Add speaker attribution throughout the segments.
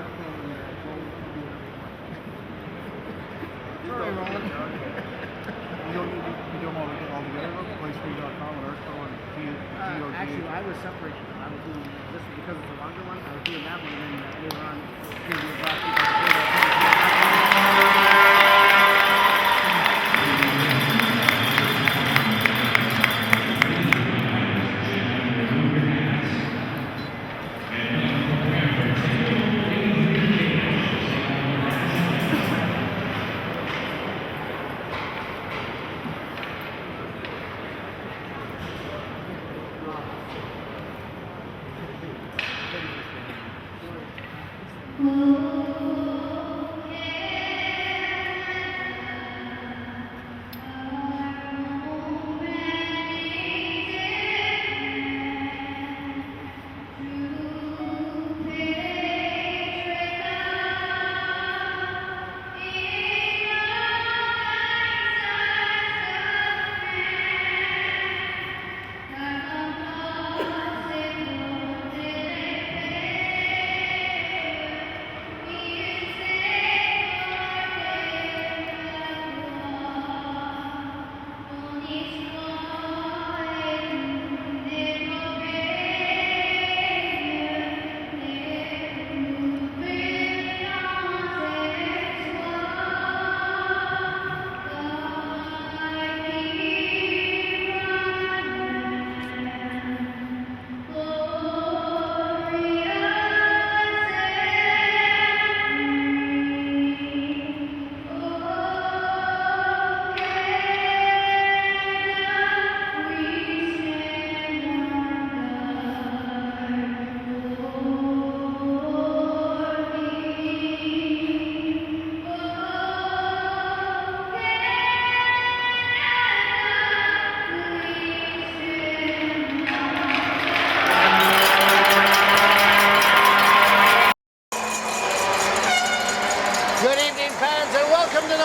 Speaker 1: Sorry, Ron. You don't all together, playscreen.com and Arco and GOG.
Speaker 2: Actually, I was separating them. I was doing this one because it's a longer one. I was doing that one, and then later on, previous last week, I was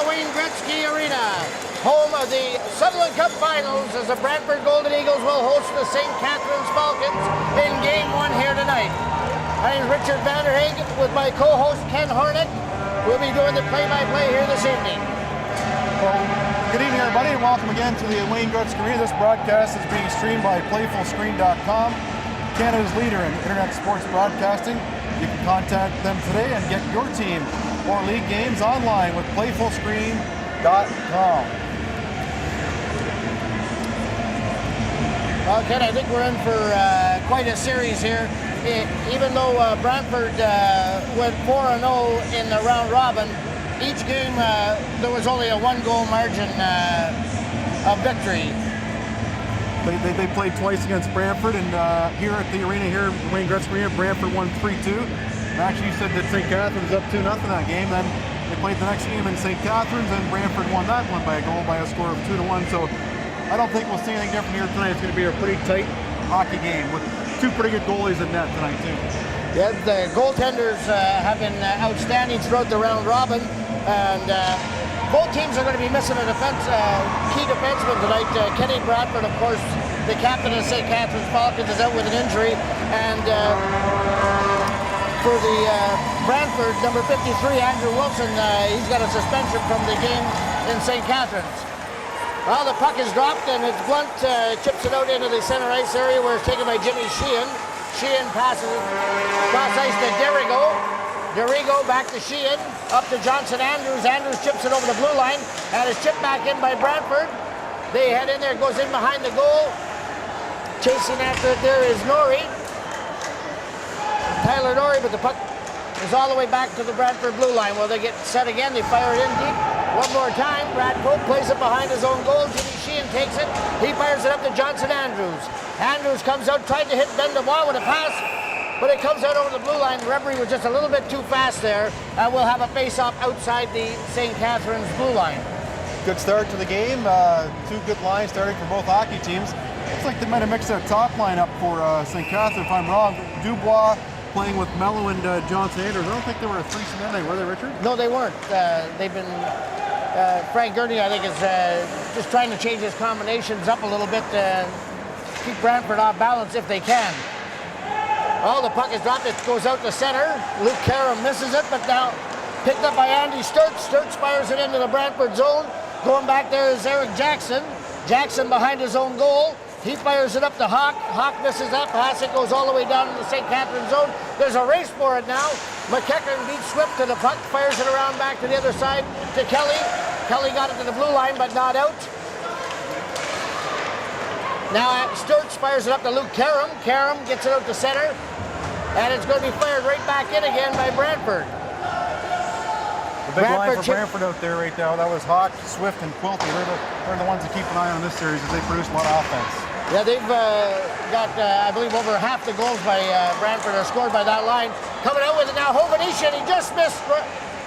Speaker 3: Wayne Gretzky Arena, home of the Sutherland Cup finals, as the Brantford Golden Eagles will host the St. Catharines Falcons in Game 1 here tonight. My name is Richard Vanderhaeghe with my co-host Ken Hornick. We'll be doing the play-by-play here this evening.
Speaker 1: Well, good evening, everybody, and welcome again to the Wayne Gretzky Arena. This broadcast is being streamed by PlayfulScreen.com, Canada's leader in internet sports broadcasting. You can contact them today and get your team or league games online with PlayfulScreen.com.
Speaker 3: Well, Ken, I think we're in for quite a series here. Even though Brantford went 4-0 in the round robin, each game there was only a one-goal margin of victory.
Speaker 1: They played twice against Branford, and here at the arena here, Wayne Gretzky Arena, Branford won 3-2. And actually, you said that St. Catharines up 2-0 that game. Then they played the next game in St. Catharines, and Branford won that one by a goal by a score of 2-1. So I don't think we'll see anything different here tonight. It's going to be a pretty tight hockey game with two pretty good goalies in net tonight too.
Speaker 3: Yeah, the goaltenders have been outstanding throughout the round robin, and both teams are going to be missing a key defenseman tonight. Kenny Bradford, of course, the captain of St. Catharines Falcons, is out with an injury, and for the Brantford, number 53, Andrew Wilson, he's got a suspension from the game in St. Catharines. Well, the puck is dropped, and it's Blunt chips it out into the center ice area, where it's taken by Jimmy Sheehan. Sheehan passes it cross ice to Derrigo. Derrigo back to Sheehan, up to Johnson Andrews. Andrews chips it over the blue line, and is chipped back in by Brantford. They head in there, goes in behind the goal. Chasing after it there is Norrie. Tyler Norrie, but the puck is all the way back to the Brantford blue line. Well, they get set again, they fire it in deep. One more time, Brad Pope plays it behind his own goal. Jimmy Sheehan takes it. He fires it up to Johnson Andrews. Andrews comes out, tried to hit Ben DeBois with a pass, but it comes out over the blue line. The referee was just a little bit too fast there, and we'll have a face-off outside the St. Catharines blue line.
Speaker 1: Good start to the game. Two good lines starting for both hockey teams. Looks like they might have mixed their top line up for St. Catharines, if I'm wrong. Dubois playing with Mello and Johnson Andrews. I don't think they were a threesome tonight, were they, Richard?
Speaker 3: No, they weren't. They've been... Frank Gurney, I think, is just trying to change his combinations up a little bit to keep Brantford off balance if they can. Oh, the puck is dropped. It goes out to center. Luke Karam misses it, but now picked up by Andy Sturts. Sturts fires it into the Brantford zone. Going back there is Eric Jackson. Jackson behind his own goal. He fires it up to Hawk. Hawk misses that pass. It goes all the way down to the St. Catharines zone. There's a race for it now. McEachern beats Swift to the puck. Fires it around back to the other side to Kelly. Kelly got it to the blue line, but not out. Now Sturts fires it up to Luke Karam. Karam gets it out to center. And it's going to be fired right back in again by Brantford.
Speaker 1: The big line for Branford out there right now. That was Hawk, Swift, and Quilty. They're the ones that keep an eye on this series as they produce a lot of offense.
Speaker 3: Yeah, they've got, I believe, over half the goals by Brantford are scored by that line. Coming out with it now, Hovanesian. He just missed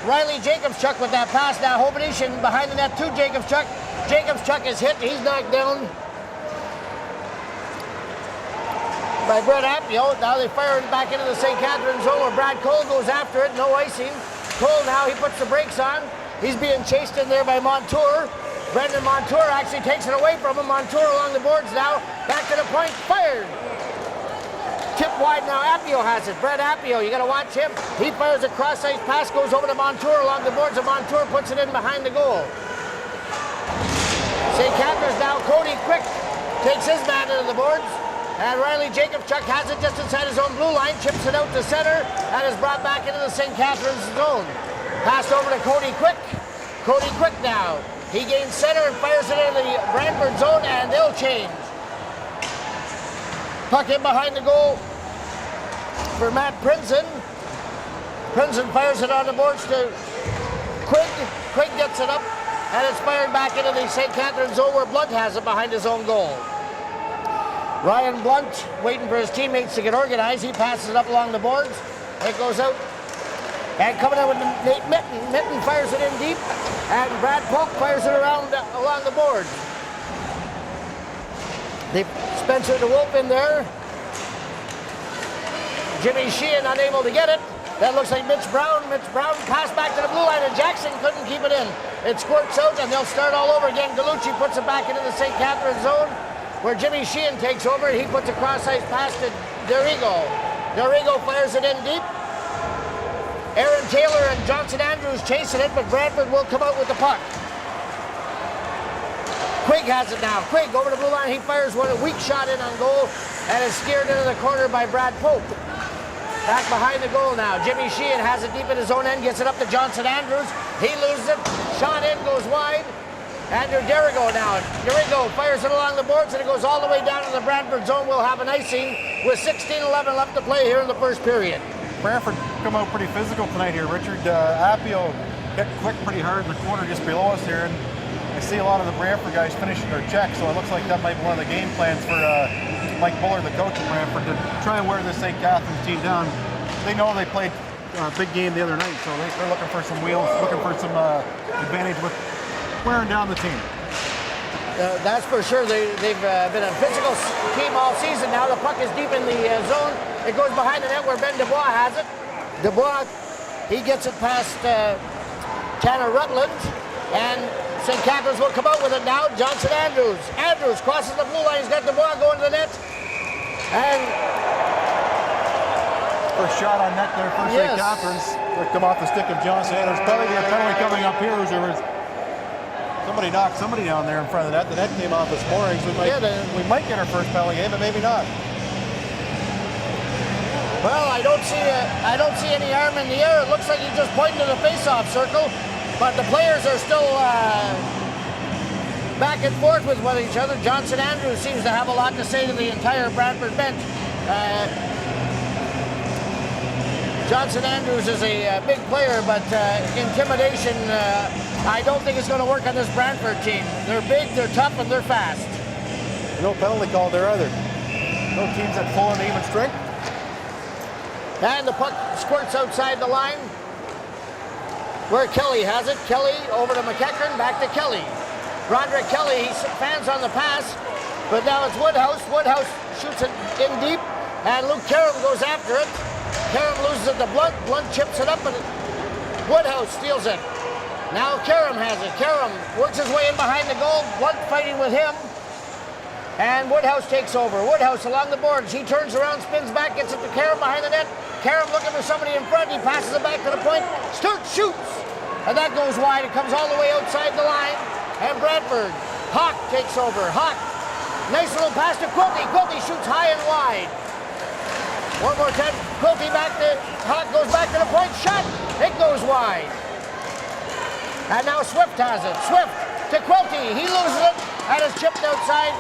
Speaker 3: Riley Jacobschuk with that pass. Now Hovanesian behind the net to Jacobschuk. Jacobschuk is hit. He's knocked down by Brett Appio. Now they fire it back into the St. Catharines zone where Brad Cole goes after it. No icing. Cole now, he puts the brakes on. He's being chased in there by Montour. Brendan Montour actually takes it away from him. Montour along the boards now. Back to the point. Fired. Tip wide now. Appio has it. Brett Appio, you got to watch him. He fires a cross-ice pass, goes over to Montour along the boards, and Montour puts it in behind the goal. St. Catharines now. Cody Quick takes his man into the boards. And Riley Jacobschuk has it just inside his own blue line, chips it out to center, and is brought back into the St. Catharines zone. Passed over to Cody Quick. Cody Quick now. He gains center and fires it into the Brantford zone, and they'll change. Puck in behind the goal for Matt Prinsen. Prinsen fires it on the boards to Quigg. Quigg gets it up, and it's fired back into the St. Catharines zone where Blunt has it behind his own goal. Ryan Blunt waiting for his teammates to get organized. He passes it up along the boards. It goes out. And coming out with Nate Mitten. Mitten fires it in deep. And Brad Polk fires it around along the boards. They Spencer DeWolf in there. Jimmy Sheehan unable to get it. That looks like Mitch Brown. Mitch Brown passed back to the blue line and Jackson couldn't keep it in. It squirts out and they'll start all over again. Galucci puts it back into the St. Catharines zone, where Jimmy Sheehan takes over. He puts a cross-ice pass to Derigo. Derigo fires it in deep. Aaron Taylor and Johnson Andrews chasing it, but Branford will come out with the puck. Quigg has it now. Quigg over the blue line. He fires one, a weak shot in on goal, and is steered into the corner by Brad Pope. Back behind the goal now. Jimmy Sheehan has it deep in his own end, gets it up to Johnson Andrews. He loses it. Shot in, goes wide. Andrew Derigo now. Derigo fires it along the boards and it goes all the way down to the Brantford zone. We'll have an icing with 16:11 left to play here in the first period.
Speaker 1: Brantford come out pretty physical tonight here, Richard. Appio hit Quick pretty hard in the corner just below us here, and I see a lot of the Brantford guys finishing their checks, so it looks like that might be one of the game plans for Mike Buller, the coach of Brantford, to try and wear this St. Catharines team down. They know they played a big game the other night, so they're looking for some wheels, looking for some advantage with wearing down the team.
Speaker 3: That's for sure. They've been a physical team all season now. The puck is deep in the zone. It goes behind the net where Ben Dubois has it. Dubois, he gets it past Tanner Rutland, and St. Catharines will come out with it now. Johnson Andrews. Andrews crosses the blue line. He's got Dubois going to the net. And
Speaker 1: first shot on net there for St. Catharines. Will come off the stick of Johnson Andrews. Probably a penalty coming up here. Somebody knocked somebody down there in front of the net. The net came off this morning, so we might get our first penalty game, but maybe not.
Speaker 3: Well, I don't see any arm in the air. It looks like he's just pointing to the face-off circle, but the players are still back and forth with each other. Johnson Andrews seems to have a lot to say to the entire Brantford bench. Johnson Andrews is a big player, but intimidation, I don't think it's going to work on this Brantford team. They're big, they're tough, and they're fast.
Speaker 1: No penalty call there either. No teams at full and even strength.
Speaker 3: And the puck squirts outside the line where Kelly has it. Kelly over to McEachern, back to Kelly. Roderick Kelly, he fans on the pass, but now it's Woodhouse. Woodhouse shoots it in deep, and Luke Karam goes after it. Karam loses it to Blunt. Blunt chips it up, and Woodhouse steals it. Now Karam has it. Karam works his way in behind the goal. Blunt fighting with him. And Woodhouse takes over. Woodhouse along the boards. He turns around, spins back, gets it to Karam behind the net. Karam looking for somebody in front. He passes it back to the point. Sturt shoots. And that goes wide. It comes all the way outside the line. And Brantford. Hawk takes over. Hawk. Nice little pass to Quilty. Quilty shoots high and wide. One more time. Quilty back to Hawk. Goes back to the point. Shot. It goes wide. And now Swift has it. Swift to Quilty. He loses it. And it's chipped outside.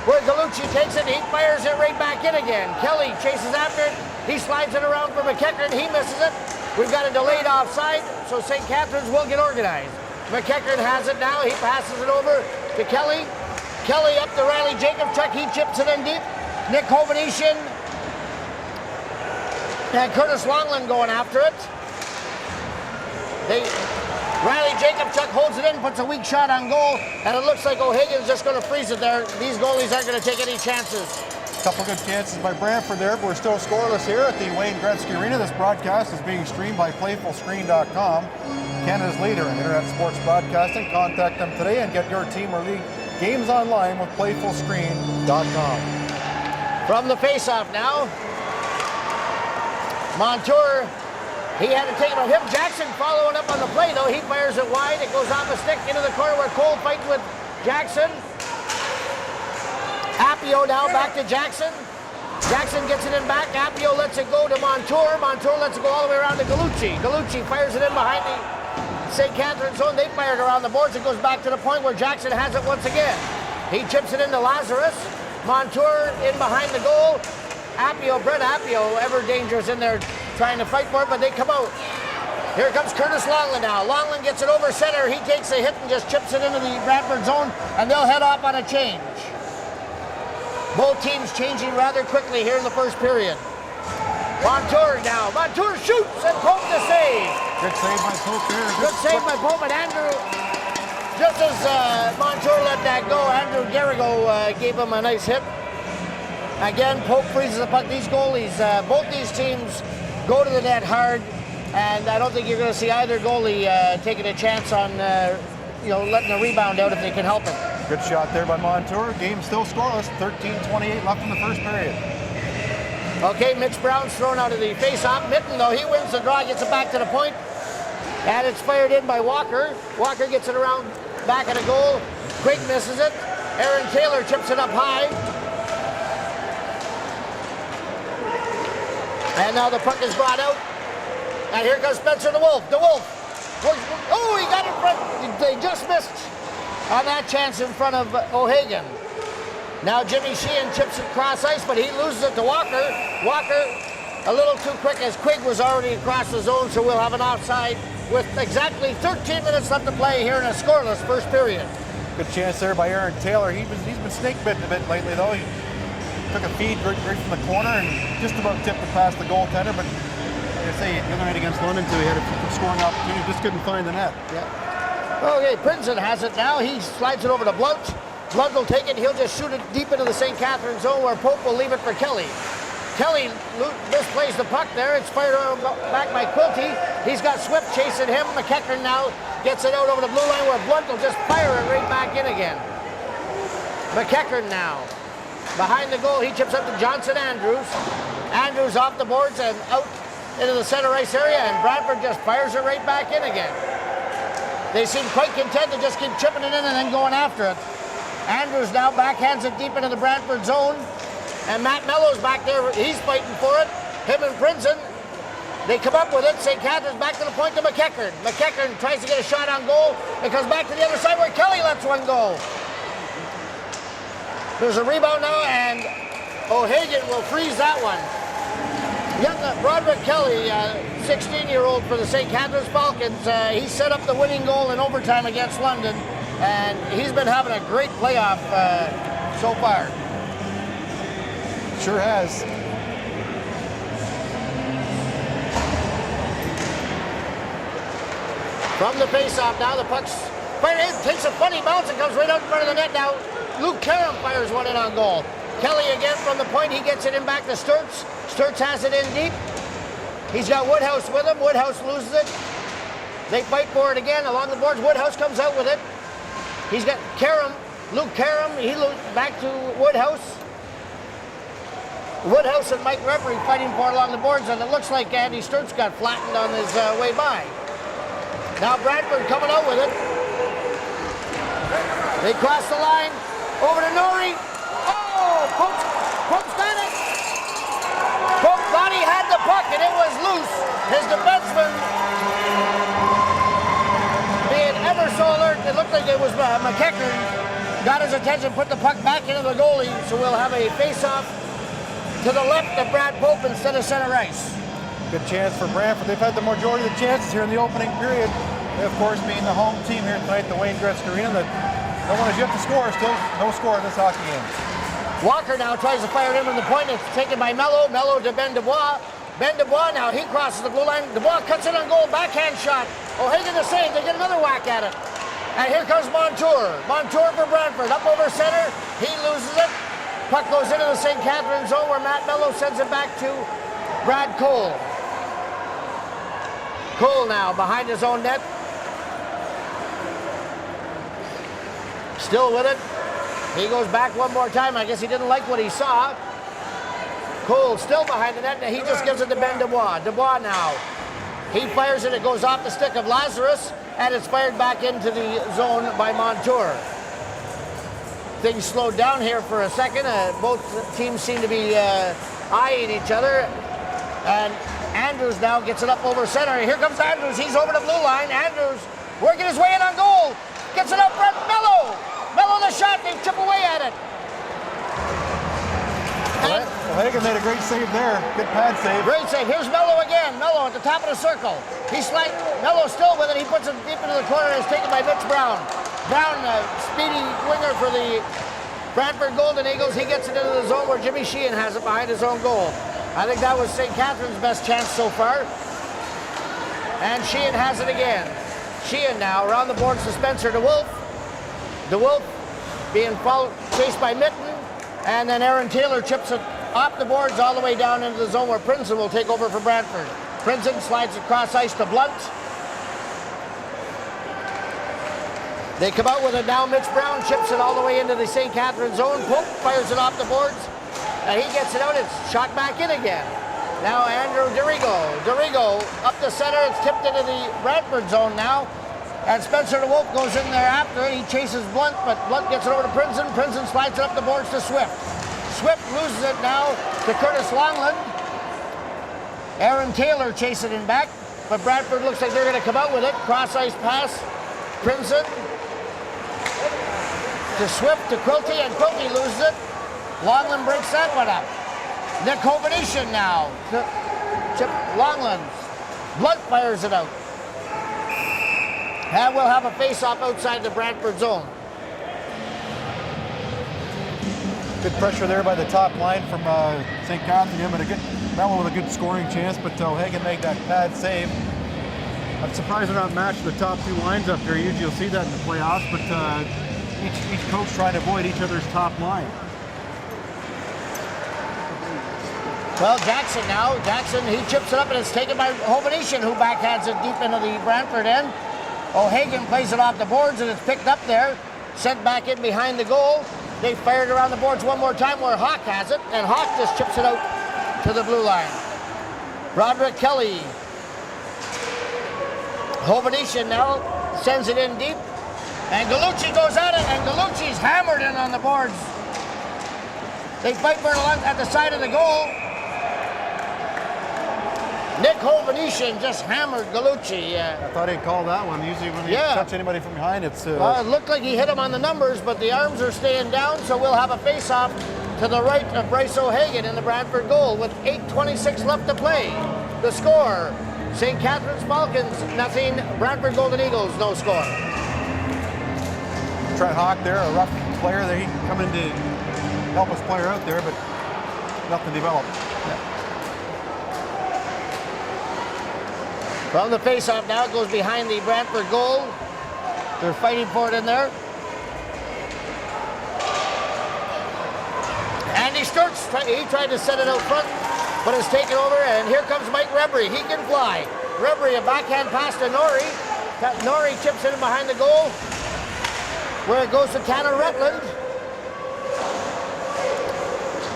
Speaker 3: Where Galucci takes it, he fires it right back in again. Kelly chases after it. He slides it around for McEachern. He misses it. We've got a delayed offside, so St. Catharines will get organized. McEachern has it now. He passes it over to Kelly. Kelly up to Riley Jacobchuk. He chips it in deep. Nick Hovnatian and Curtis Longland going after it. Riley Jacobchuk holds it in, puts a weak shot on goal, and it looks like O'Hagan's just going to freeze it there. These goalies aren't going to take any chances.
Speaker 1: A couple good chances by Branford there, but we're still scoreless here at the Wayne Gretzky Arena. This broadcast is being streamed by PlayfulScreen.com, Canada's leader in internet sports broadcasting. Contact them today and get your team or league games online with PlayfulScreen.com.
Speaker 3: From the face-off now, Montour. He had to take it on him. Jackson following up on the play, though. He fires it wide. It goes off a stick into the corner where Cole fighting with Jackson. Appio now back to Jackson. Jackson gets it in back. Appio lets it go to Montour. Montour lets it go all the way around to Galucci. Galucci fires it in behind the St. Catharines zone. They fired around the boards. It goes back to the point where Jackson has it once again. He chips it into Lazarus. Montour in behind the goal. Appio, Brett Appio, ever dangerous in there trying to fight for it, but they come out. Here comes Curtis Longland now. Longland gets it over center. He takes a hit and just chips it into the Brantford zone, and they'll head off on a change. Both teams changing rather quickly here in the first period. Montour now. Montour shoots and Pope to save.
Speaker 1: Good save by Pope there.
Speaker 3: Good save by Pope, and Andrew, just as Montour let that go, Andrew Garrigo gave him a nice hit. Again, Pope freezes the puck. These goalies, both these teams go to the net hard, and I don't think you're going to see either goalie taking a chance on, letting a rebound out if they can help it.
Speaker 1: Good shot there by Montour. Game still scoreless. 13:28 left in the first period.
Speaker 3: Okay, Mitch Brown's thrown out of the face-off. Mitten, though, he wins the draw, gets it back to the point, and it's fired in by Walker. Walker gets it around back of the goal. Quigg misses it. Aaron Taylor chips it up high. And now the puck is brought out. And here comes Spencer DeWolf. DeWolf. Oh, he got in front. They just missed on that chance in front of O'Hagan. Now Jimmy Sheehan chips it across ice, but he loses it to Walker. Walker a little too quick as Quigg was already across the zone, so we'll have an offside with exactly 13 minutes left to play here in a scoreless first period.
Speaker 1: Good chance there by Aaron Taylor. He's been snake bitten a bit lately, though. He took a feed right from the corner and just about tipped it past the goaltender, but like I say, the other night against London too, he had a scoring opportunity, just couldn't find the net.
Speaker 3: Yeah. Okay, Princeton has it now. He slides it over to Blunt. Blunt will take it. He'll just shoot it deep into the St. Catharines zone where Pope will leave it for Kelly. Kelly misplays the puck there. It's fired back by Quilty. He's got Swift chasing him. McEachern now gets it out over the blue line where Blunt will just fire it right back in again. McEachern now. Behind the goal, he chips up to Johnson Andrews. Andrews off the boards and out into the center ice area, and Branford just fires it right back in again. They seem quite content to just keep chipping it in and then going after it. Andrews now backhands it deep into the Brantford zone, and Matt Mello's back there. He's fighting for it. Him and Princeton, they come up with it. St. Catharines back to the point to McEachern. McEachern tries to get a shot on goal. It comes back to the other side where Kelly lets one go. There's a rebound now, and O'Hagan will freeze that one. Young Broderick Kelly, 16-year-old for the St. Catharines Falcons, he set up the winning goal in overtime against London, and he's been having a great playoff so far.
Speaker 1: Sure has.
Speaker 3: From the face-off now, the puck's fired in, takes a funny bounce and comes right out in front of the net now. Luke Karam fires one in on goal. Kelly again from the point, he gets it in back to Sturts. Sturts has it in deep. He's got Woodhouse with him. Woodhouse loses it. They fight for it again along the boards. Woodhouse comes out with it. He's got Karam Luke Karam, he back to Woodhouse. Woodhouse and Mike Reverie fighting for it along the boards, and it looks like Andy Sturts got flattened on his way by. Now Brantford coming out with it. They cross the line, over to Norrie. Oh, Pope's got it. Pope thought he had the puck, and it was loose. His defenseman, being ever so alert, it looked like it was McEachern, got his attention, put the puck back into the goalie, so we'll have a face-off to the left of Brad Pope instead of center ice.
Speaker 1: Good chance for Branford. They've had the majority of the chances here in the opening period. They, of course, being the home team here tonight, the Wayne Gretzky Arena. That no one has yet to score. Still no score in this hockey game.
Speaker 3: Walker now tries to fire it in from the point. It's taken by Mello. Mello to Ben Dubois. Ben Dubois now, he crosses the blue line. Dubois cuts it on goal. Backhand shot. O'Hagan the save. They get another whack at it. And here comes Montour. Montour for Brantford. Up over center. He loses it. Puck goes into the St. Catharines zone where Matt Mello sends it back to Brad Cole. Cole now behind his own net. Still with it. He goes back one more time. I guess he didn't like what he saw. Cole still behind the net, and he just gives it to Ben Dubois. Dubois now. He fires it. It goes off the stick of Lazarus, and it's fired back into the zone by Montour. Things slowed down here for a second. Both teams seem to be eyeing each other. And Andrews now gets it up over center. Here comes Andrews. He's over the blue line. Andrews working his way in on goal. Gets it up front. Mello. Mello the shot. They chip away at it.
Speaker 1: O'Hagan made a great save there. Good pad save.
Speaker 3: Great save. Here's Mello again. Mello at the top of the circle. He's like Mello still with it. He puts it deep into the corner. It's taken by Mitch Brown. Brown, speedy winger for the Brantford Golden Eagles. He gets it into the zone where Jimmy Sheehan has it behind his own goal. I think that was St. Catharines' best chance so far. And Sheehan has it again. Sheehan now around the boards to Spencer DeWolf. DeWolf being chased by Mitten. And then Aaron Taylor chips it off the boards all the way down into the zone where Princeton will take over for Brantford. Princeton slides across ice to Blunt. They come out with it now. Mitch Brown chips it all the way into the St. Catharines zone. Pope fires it off the boards. And he gets it out. It's shot back in again. Now Andrew Dorigo. Dorigo up the center. It's tipped into the Brantford zone now. And Spencer DeWolf goes in there after it. He chases Blunt, but Blunt gets it over to Princeton. Princeton slides it up the boards to Swift. Swift loses it now to Curtis Longland. Aaron Taylor chasing him back, but Bradford looks like they're going to come out with it. Cross ice pass. Princeton to Swift to Quilty, and Quilty loses it. Longland breaks that one up. Nick Hovenition now to Chip Longland. Blunt fires it out. And we'll have a face-off outside the Brantford zone.
Speaker 1: Good pressure there by the top line from St. Catharines, but Mello with a good scoring chance, but O'Hagan made that pad save. I'm surprised they're not matching the top two lines up there. Usually you'll see that in the playoffs, but each coach trying to avoid each other's top line.
Speaker 3: Well, Jackson now. Jackson, he chips it up, and it's taken by Hovenition, who backhands it deep into the Brantford end. O'Hagan plays it off the boards, and it's picked up there, sent back in behind the goal. They fired around the boards one more time where Hawk has it, and Hawk just chips it out to the blue line. Roderick Kelly. Hovenition now sends it in deep, and Gallucci goes at it, and Gallucci's hammered in on the boards. They fight for it at the side of the goal. Nick Hovenition just hammered Gallucci.
Speaker 1: I thought he'd call that one. Usually when you touch anybody from behind, it's...
Speaker 3: Well, it looked like he hit him on the numbers, but the arms are staying down, so we'll have a face-off to the right of Bryce O'Hagan in the Brantford goal with 8:26 left to play. The score, St. Catharines Falcons, nothing. Brantford Golden Eagles, no score.
Speaker 1: Trent Hawk there, a rough player there. He can come in to help his player out there, but nothing developed.
Speaker 3: From the face-off now, it goes behind the Brantford goal. They're fighting for it in there. Andy Sturts, he tried to set it out front, but it's taken over, and here comes Mike Reverie. He can fly. Reverie, a backhand pass to Norrie. Norrie chips in behind the goal. where it goes to Tanner Rutland.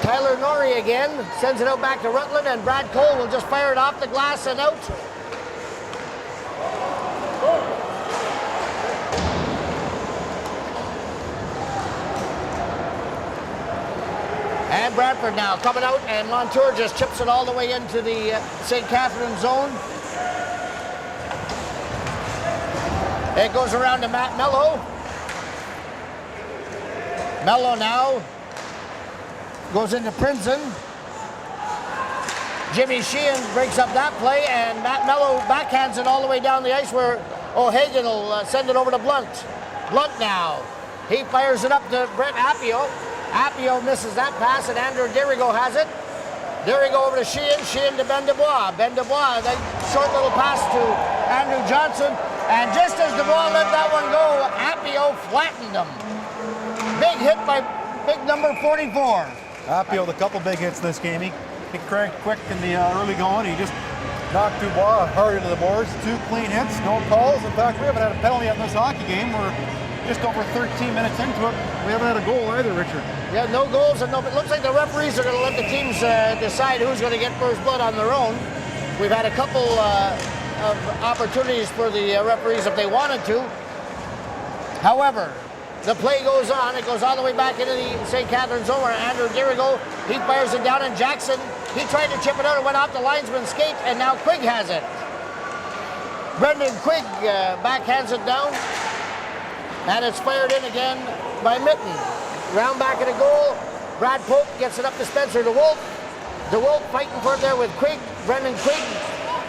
Speaker 3: Tyler Norrie again sends it out back to Rutland, and Brad Cole will just fire it off the glass and out. And Brantford now coming out, and Montour just chips it all the way into the St. Catharines zone. It goes around to Matt Mello. Mello now goes into Princeton. Jimmy Sheehan breaks up that play, and Matt Mello backhands it all the way down the ice where O'Hagan will send it over to Blunt. Blunt now. He fires it up to Brett Appio. Appio misses that pass, and Andrew Dirigo has it. Dirigo over to Sheehan. Sheehan to Ben Dubois. Ben Dubois, that short little pass to Andrew Johnson. And just as Dubois let that one go, Appio flattened him. Big hit by big number 44.
Speaker 1: Appio with a couple big hits this game. He cranked quick in the early going. He just knocked Dubois hard into the boards. 2 clean hits, no calls. In fact, we haven't had a penalty on this hockey game. We're just over 13 minutes into it. We haven't had a goal either, Richard.
Speaker 3: Yeah, no goals, and no. It looks like the referees are going to let the teams decide who's going to get first blood on their own. We've had a couple of opportunities for the referees if they wanted to. However, the play goes on. It goes all the way back into the St. Catharines zone where Andrew Dirigo, he fires it down, and Jackson, he tried to chip it out and went off the linesman's skate, and now Quigg has it. Brendan Quigg backhands it down, and it's fired in again by Mitten. Round back of the goal, Brad Pope gets it up to Spencer DeWolf. DeWolf fighting for it there with Quigg, Brendan Quigg,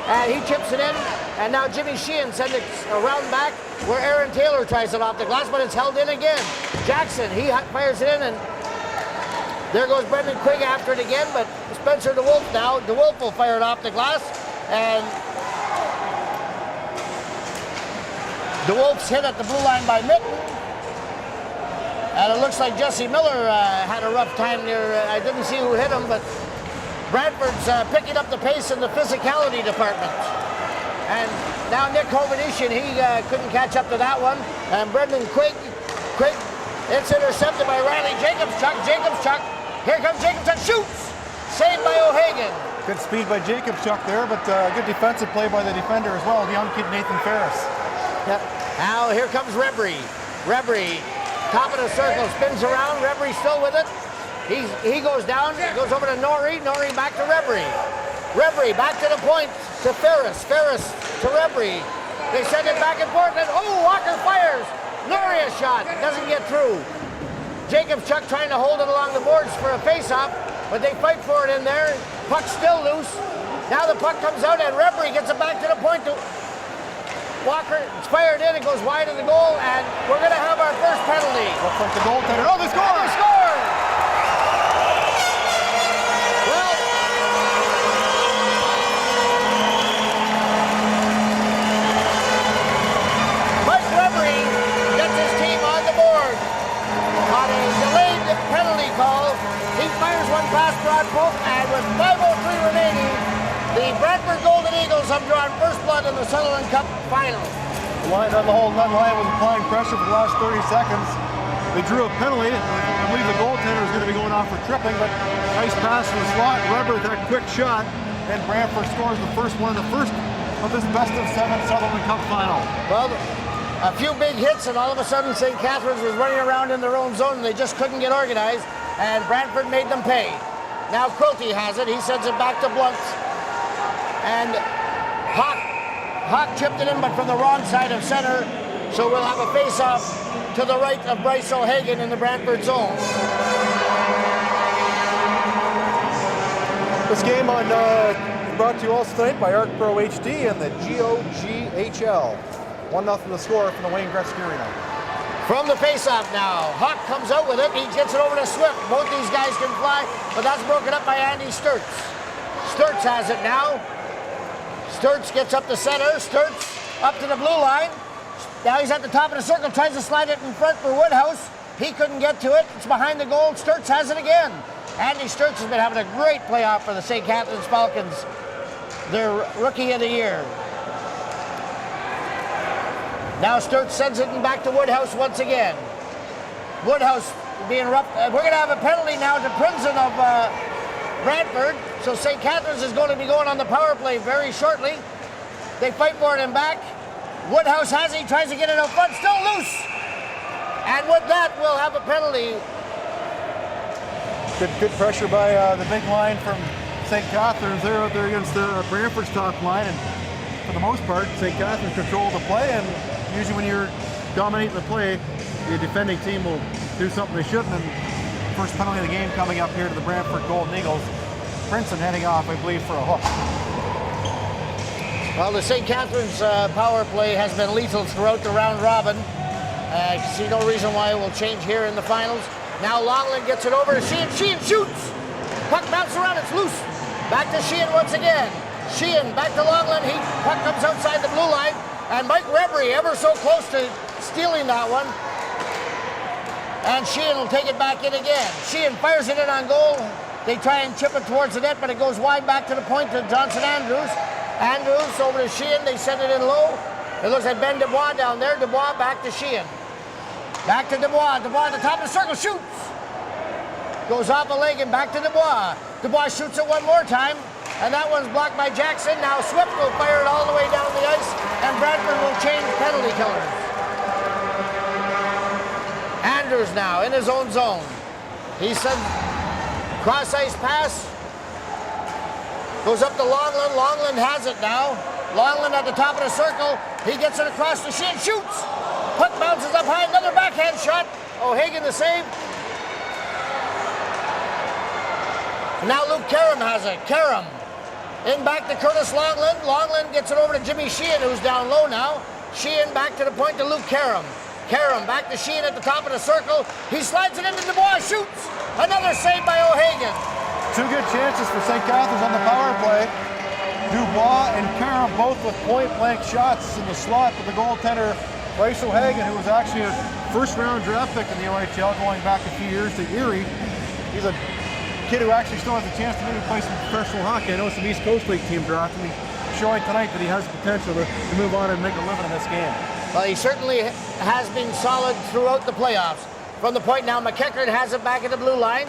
Speaker 3: and he chips it in. And now Jimmy Sheehan sends it around back where Aaron Taylor tries it off the glass, but it's held in again. Jackson, he fires it in, and there goes Brendan Quigg after it again, but Spencer DeWolf now. DeWolf will fire it off the glass, and DeWolf's hit at the blue line by Mitten. And it looks like Jesse Miller had a rough time there. I didn't see who hit him, but Brantford's picking up the pace in the physicality department. And now Nick Hovenish, he couldn't catch up to that one. And Brendan Quigg, it's intercepted by Riley Jacobschuk. Here comes Jacobschuk, shoots! Saved by O'Hagan.
Speaker 1: Good speed by Jacobschuk there, but good defensive play by the defender as well, the young kid Nathan Ferris.
Speaker 3: Yep. Now here comes Rebry. Rebry, top of the circle, spins around. Rebry still with it. He goes down, goes over to Norrie. Norrie back to Rebry. Rebry back to the point to Ferris. Ferris to Rebry. They send it back and forth, and Walker fires. Norrie a shot, doesn't get through. Jacobschuk trying to hold it along the boards for a face-off, but they fight for it in there. Puck's still loose. Now the puck comes out, and Rebry gets it back to the point to Walker. It's fired in, it goes wide of the goal, and we're going to have our first penalty.
Speaker 1: Looks like the goaltender. Oh, they scored!
Speaker 3: They scored! Well, Mike Rebry gets his team on the board on a delayed penalty call. He fires one past Brad Pope, and with 5:03 remaining, the Brantford Golden Eagles have drawn first blood in the Sutherland Cup final.
Speaker 1: The whole line was applying pressure for the last 30 seconds. They drew a penalty. I believe the goaltender is going to be going off for tripping, but nice pass from the slot. Weber with that quick shot, and Branford scores the first one, the first of this best-of-7 Sutherland Cup final.
Speaker 3: Well, a few big hits, and all of a sudden St. Catharines was running around in their own zone, and they just couldn't get organized, and Brantford made them pay. Now Quilty has it. He sends it back to Blunt. And Hawk chipped it in, but from the wrong side of center. So we'll have a face-off to the right of Bryce O'Hagan in the Brantford zone.
Speaker 1: This game brought to you also tonight by Arc Pro HD and the GOGHL. 1-0 the score from the Wayne Gretzky Arena.
Speaker 3: From the face-off now, Hawk comes out with it. He gets it over to Swift. Both these guys can fly, but that's broken up by Andy Sturts. Sturts has it now. Sturts gets up to center. Sturts up to the blue line. Now he's at the top of the circle, tries to slide it in front for Woodhouse. He couldn't get to it. It's behind the goal. Sturts has it again. Andy Sturts has been having a great playoff for the St. Catharines Falcons, their rookie of the year. Now Sturts sends it back to Woodhouse once again. Woodhouse being rough. We're going to have a penalty now to Princeton of Brantford. So St. Catharines is going to be going on the power play very shortly. They fight for it in back. Woodhouse has it. He tries to get it out front. Still loose. And with that, we'll have a penalty.
Speaker 1: Good pressure by the big line from St. Catharines. They're out there against Brantford's top line, and for the most part, St. Catharines control the play. And usually, when you're dominating the play, the defending team will do something they shouldn't. And first penalty of the game coming up here to the Brantford Golden Eagles. Princeton heading off, I believe, for a hook.
Speaker 3: Well, the St. Catharines power play has been lethal throughout the round robin. I see no reason why it will change here in the finals. Now Longland gets it over to Sheehan. Sheehan shoots. Puck bounces around. It's loose. Back to Sheehan once again. Sheehan back to Longland. Puck comes outside the blue line. And Mike Reverie ever so close to stealing that one. And Sheehan will take it back in again. Sheehan fires it in on goal. They try and chip it towards the net, but it goes wide back to the point to Johnson Andrews. Andrews over to Sheehan. They send it in low. It looks like Ben Dubois down there. Dubois back to Sheehan. Back to Dubois. Dubois at the top of the circle. Shoots. Goes off a leg and back to Dubois. Dubois shoots it one more time. And that one's blocked by Jackson. Now Swift will fire it all the way down the ice. And Bradford will change penalty killers. Andrews now in his own zone. He sends cross ice pass. Goes up to Longland. Longland has it now. Longland at the top of the circle. He gets it across the shin. Shoots. Puck bounces up high. Another backhand shot. O'Hagan the save. And now Luke Karam has it. Karam in back to Curtis Longland. Longland gets it over to Jimmy Sheehan, who's down low now. Sheehan back to the point to Luke Karam. Karam back to Sheehan at the top of the circle. He slides it into Dubois. Shoots. Another save by O'Hagan.
Speaker 1: Two good chances for St. Catharines on the power play. Dubois and Karam both with point-blank shots in the slot with the goaltender Bryce O'Hagan, who was actually a first-round draft pick in the OHL going back a few years to Erie. He's a kid who actually still has a chance to maybe play some professional hockey. I know some East Coast League team drafted him. He's showing tonight that he has the potential to move on and make a living in this game.
Speaker 3: Well, he certainly has been solid throughout the playoffs. From the point now, McEachern has it back at the blue line.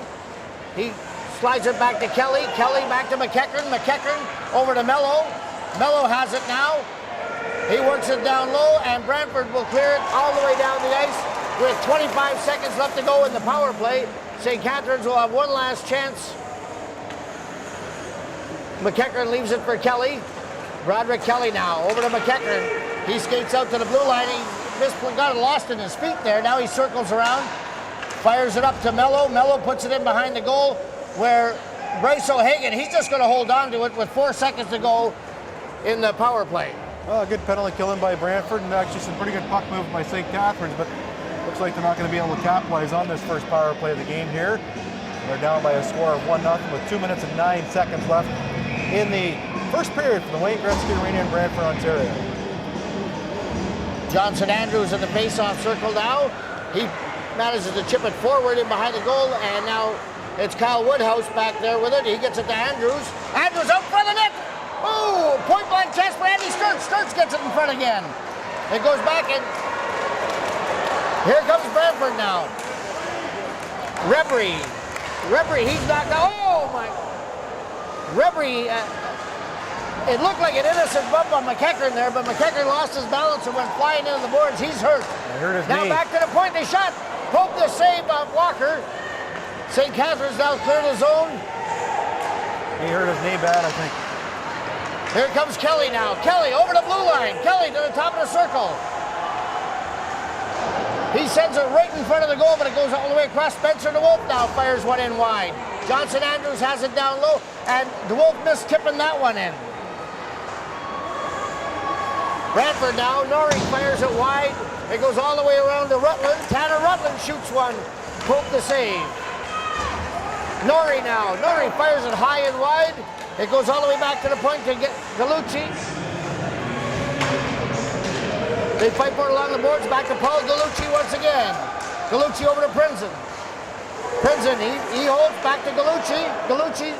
Speaker 3: He slides it back to Kelly. Kelly back to McEachern. McEachern over to Mello. Mello has it now. He works it down low, and Branford will clear it all the way down the ice with 25 seconds left to go in the power play. St. Catharines will have one last chance. McEachern leaves it for Kelly. Broderick Kelly now over to McEachern. He skates out to the blue line. He got lost in his feet there. Now he circles around, fires it up to Mello. Mello puts it in behind the goal where Bryce O'Hagan, he's just going to hold on to it with 4 seconds to go in the power play.
Speaker 1: Well, a good penalty killing by Brantford, and actually some pretty good puck movement by St. Catharines, but looks like they're not going to be able to capitalize on this first power play of the game here. They're down by a score of 1-0 with 2 minutes and 9 seconds left in the first period for the Wayne Gretzky Arena in Brantford, Ontario.
Speaker 3: Johnson Andrews in the face-off circle now. He manages to chip it forward in behind the goal, and now it's Kyle Woodhouse back there with it. He gets it to Andrews. Andrews out front of the net. Oh, point-blank chance for Andy Sturz. Sturz gets it in front again. It goes back, and here comes Branford now. Reverie, he's knocked out. Oh, my. Reverie, it looked like an innocent bump on McEachern there, but McEachern lost his balance and went flying into the boards. He's hurt. Now
Speaker 1: knee.
Speaker 3: Back to the point. They shot. Pope the save on Walker. St. Catharines now cleared the zone.
Speaker 1: He hurt his knee bad, I think.
Speaker 3: Here comes Kelly now. Kelly over the blue line. Kelly to the top of the circle. He sends it right in front of the goal, but it goes all the way across. Spencer DeWolf now fires one in wide. Johnson Andrews has it down low, and DeWolf missed tipping that one in. Branford now. Norrie fires it wide. It goes all the way around to Rutland. Tanner Rutland shoots one. Pope the save. Norrie now. Norrie fires it high and wide. It goes all the way back to the point to get Gallucci. They fight for it along the boards. Back to Paul Gallucci once again. Gallucci over to Princeton. Princeton, he holds back to Gallucci. Gallucci,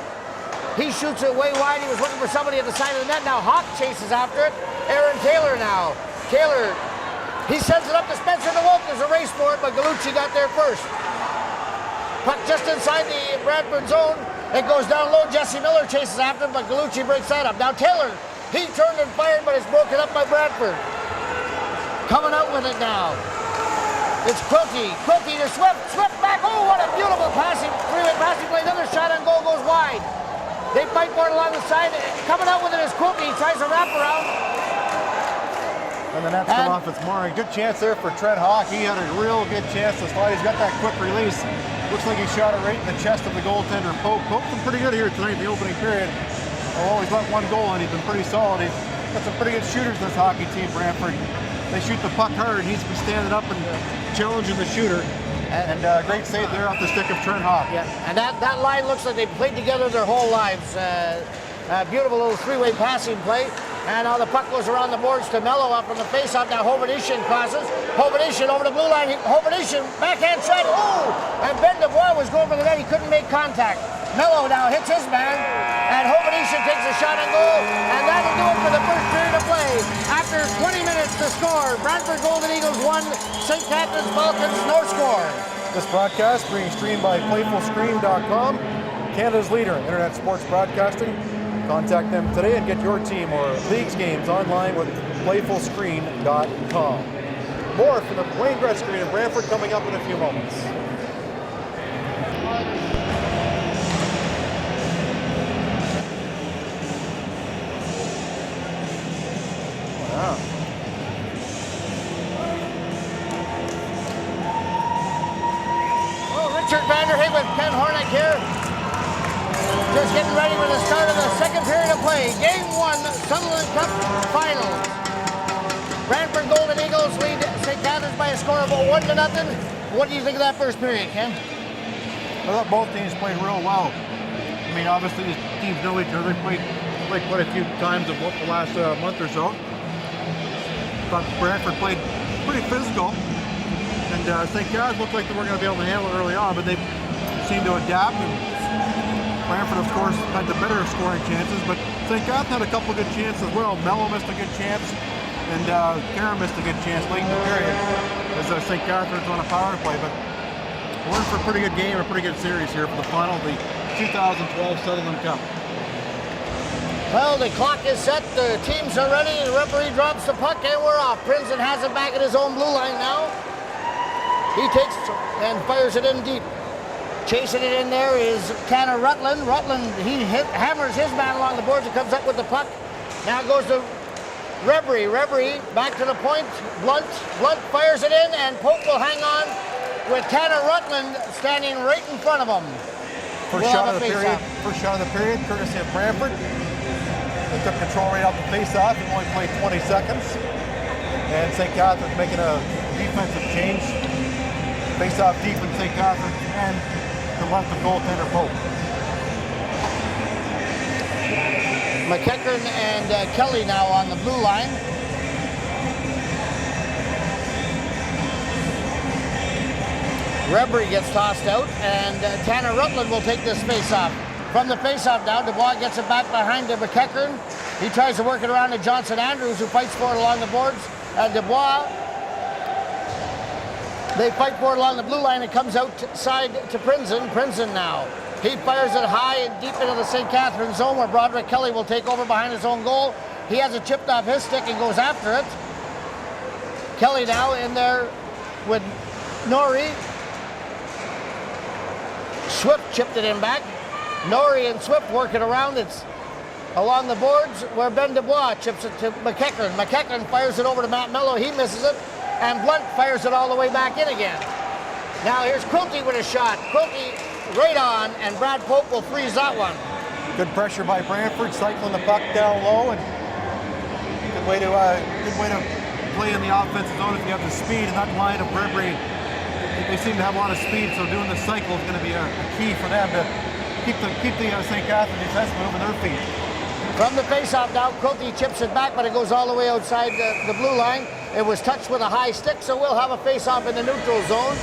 Speaker 3: he shoots it way wide. He was looking for somebody at the side of the net. Now Hawk chases after it. Aaron Taylor now. Taylor He sends it up to Spencer DeWolf. There's a race for it, but Gallucci got there first. Puck just inside the Brantford zone. It goes down low. Jesse Miller chases after him, but Gallucci breaks that up. Now Taylor, he turned and fired, but it's broken up by Brantford. Coming out with it now. It's Quilty. Quilty to Swift. Swift back. Oh, what a beautiful passing, three-way passing play. Another shot on goal goes wide. They fight for it along the side. Coming out with it is Quilty. He tries a wraparound.
Speaker 1: And the net's come off. It's Murray. Good chance there for Trent Hawk. He had a real good chance to slide. He's got that quick release. Looks like he shot it right in the chest of the goaltender. Pope. Pope's been pretty good here tonight in the opening period. Oh, he's let one goal and he's been pretty solid. He's got some pretty good shooters, this hockey team, Brantford. They shoot the puck hard. He's been standing up and challenging the shooter. And great save there off the stick of Trent Hawk.
Speaker 3: Yeah, and that line looks like they've played together their whole lives. Beautiful little three-way passing play. And now the puck goes around the boards to Mello up on the face-off. Now Hovardishin crosses. Hovardishin over the blue line. Hovardishin, backhand shot. Oh! And Ben DuBois was going for the net. He couldn't make contact. Mello now hits his man. And Hovardishin takes a shot on goal. And that'll do it for the first period of play. After 20 minutes to score, Brantford Golden Eagles 1, St. Catharines Falcons no score.
Speaker 1: This broadcast being streamed by PlayfulScreen.com, Canada's leader in internet sports broadcasting. Contact them today and get your team or league's games online with PlayfulScreen.com. More from the Wayne Gretzky in Branford coming up in a few moments. Wow.
Speaker 3: Oh, Richard Vanderhaeghe with Ken Hornick here. Just getting ready for the start of the second period of play. Game 1, Sutherland Cup final. Brantford Golden Eagles lead St. Catharines by a score of 1-0. What do you think of that first period, Ken?
Speaker 1: I thought both teams played real well. I mean, obviously these teams know each other. They played quite a few times in the last month or so. Thought Brantford played pretty physical. And St. Catharines looked like they were going to be able to handle it early on, but they seemed to adapt. And Branford, of course, had the better scoring chances, but St. Catharines had a couple good chances as well. Mello missed a good chance, and Karen missed a good chance late in the period as St. Catharines on a power play. But we're in for a pretty good game, a pretty good series here for the final of the 2012 Sutherland Cup.
Speaker 3: Well, the clock is set, the teams are ready, the referee drops the puck, and we're off. Princeton has it back at his own blue line now. He takes and fires it in deep. Chasing it in there is Tanner Rutland. Rutland, he hammers his man along the boards and comes up with the puck. Now it goes to Rebry. Rebry back to the point. Blunt fires it in, and Pope will hang on with Tanner Rutland standing right in front of him.
Speaker 1: First shot of the period, courtesy of Branford. They took control right out the face-off and only played 20 seconds. And St. Catharines making a defensive change. Face-off deep in St. Catharines and the left of goaltender Pope.
Speaker 3: McEachern and Kelly now on the blue line. Rebry gets tossed out, and Tanner Rutland will take this face-off. From the face-off now, DuBois gets it back behind to McEachern. He tries to work it around to Johnson Andrews, who fights for it along the boards. And DuBois, they fight for it along the blue line. It comes outside to Princeton. Princeton now. He fires it high and deep into the St. Catharines zone, where Broderick Kelly will take over behind his own goal. He has it chipped off his stick and goes after it. Kelly now in there with Norrie. Swift chipped it in back. Norrie and Swift work it around. It's along the boards where Ben DuBois chips it to McEachern. McEachern fires it over to Matt Mello. He misses it. And Blunt fires it all the way back in again. Now here's Quilty with a shot. Quilty right on, and Brad Pope will freeze that one.
Speaker 1: Good pressure by Branford, cycling the puck down low, and good way to play in the offensive zone if you have the speed. And that line of Rebry, they seem to have a lot of speed, so doing the cycle is going to be a key for them to keep the St. Catharines defense moving their feet.
Speaker 3: From the faceoff now, Quilty chips it back, but it goes all the way outside the blue line. It was touched with a high stick, so we'll have a faceoff in the neutral zone.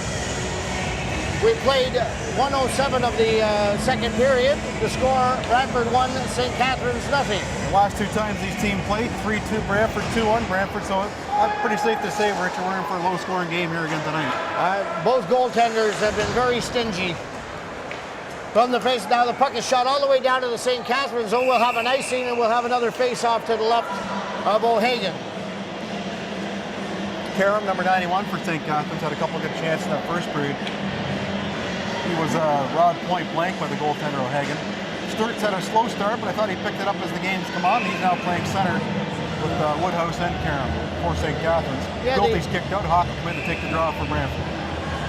Speaker 3: We played 1:07 of the second period. The score, Brantford 1, St. Catharines nothing.
Speaker 1: The last two times these teams played, 3-2 Brantford, 2-1 Brantford, so I'm pretty safe to say, Rich, we're in for a low-scoring game here again tonight.
Speaker 3: Both goaltenders have been very stingy. From the face, now the puck is shot all the way down to the St. Catharines zone. We'll have an icing and we'll have another face-off to the left of O'Hagan.
Speaker 1: Karam, number 91 for St. Catharines, had a couple good chances in that first period. He was rod point blank by the goaltender O'Hagan. Sturt's had a slow start, but I thought he picked it up as the game's come on. He's now playing center with Woodhouse and Karam for St. Catharines.
Speaker 3: Yeah,
Speaker 1: Gilty's kicked out. Hawk coming to take the draw for Branford.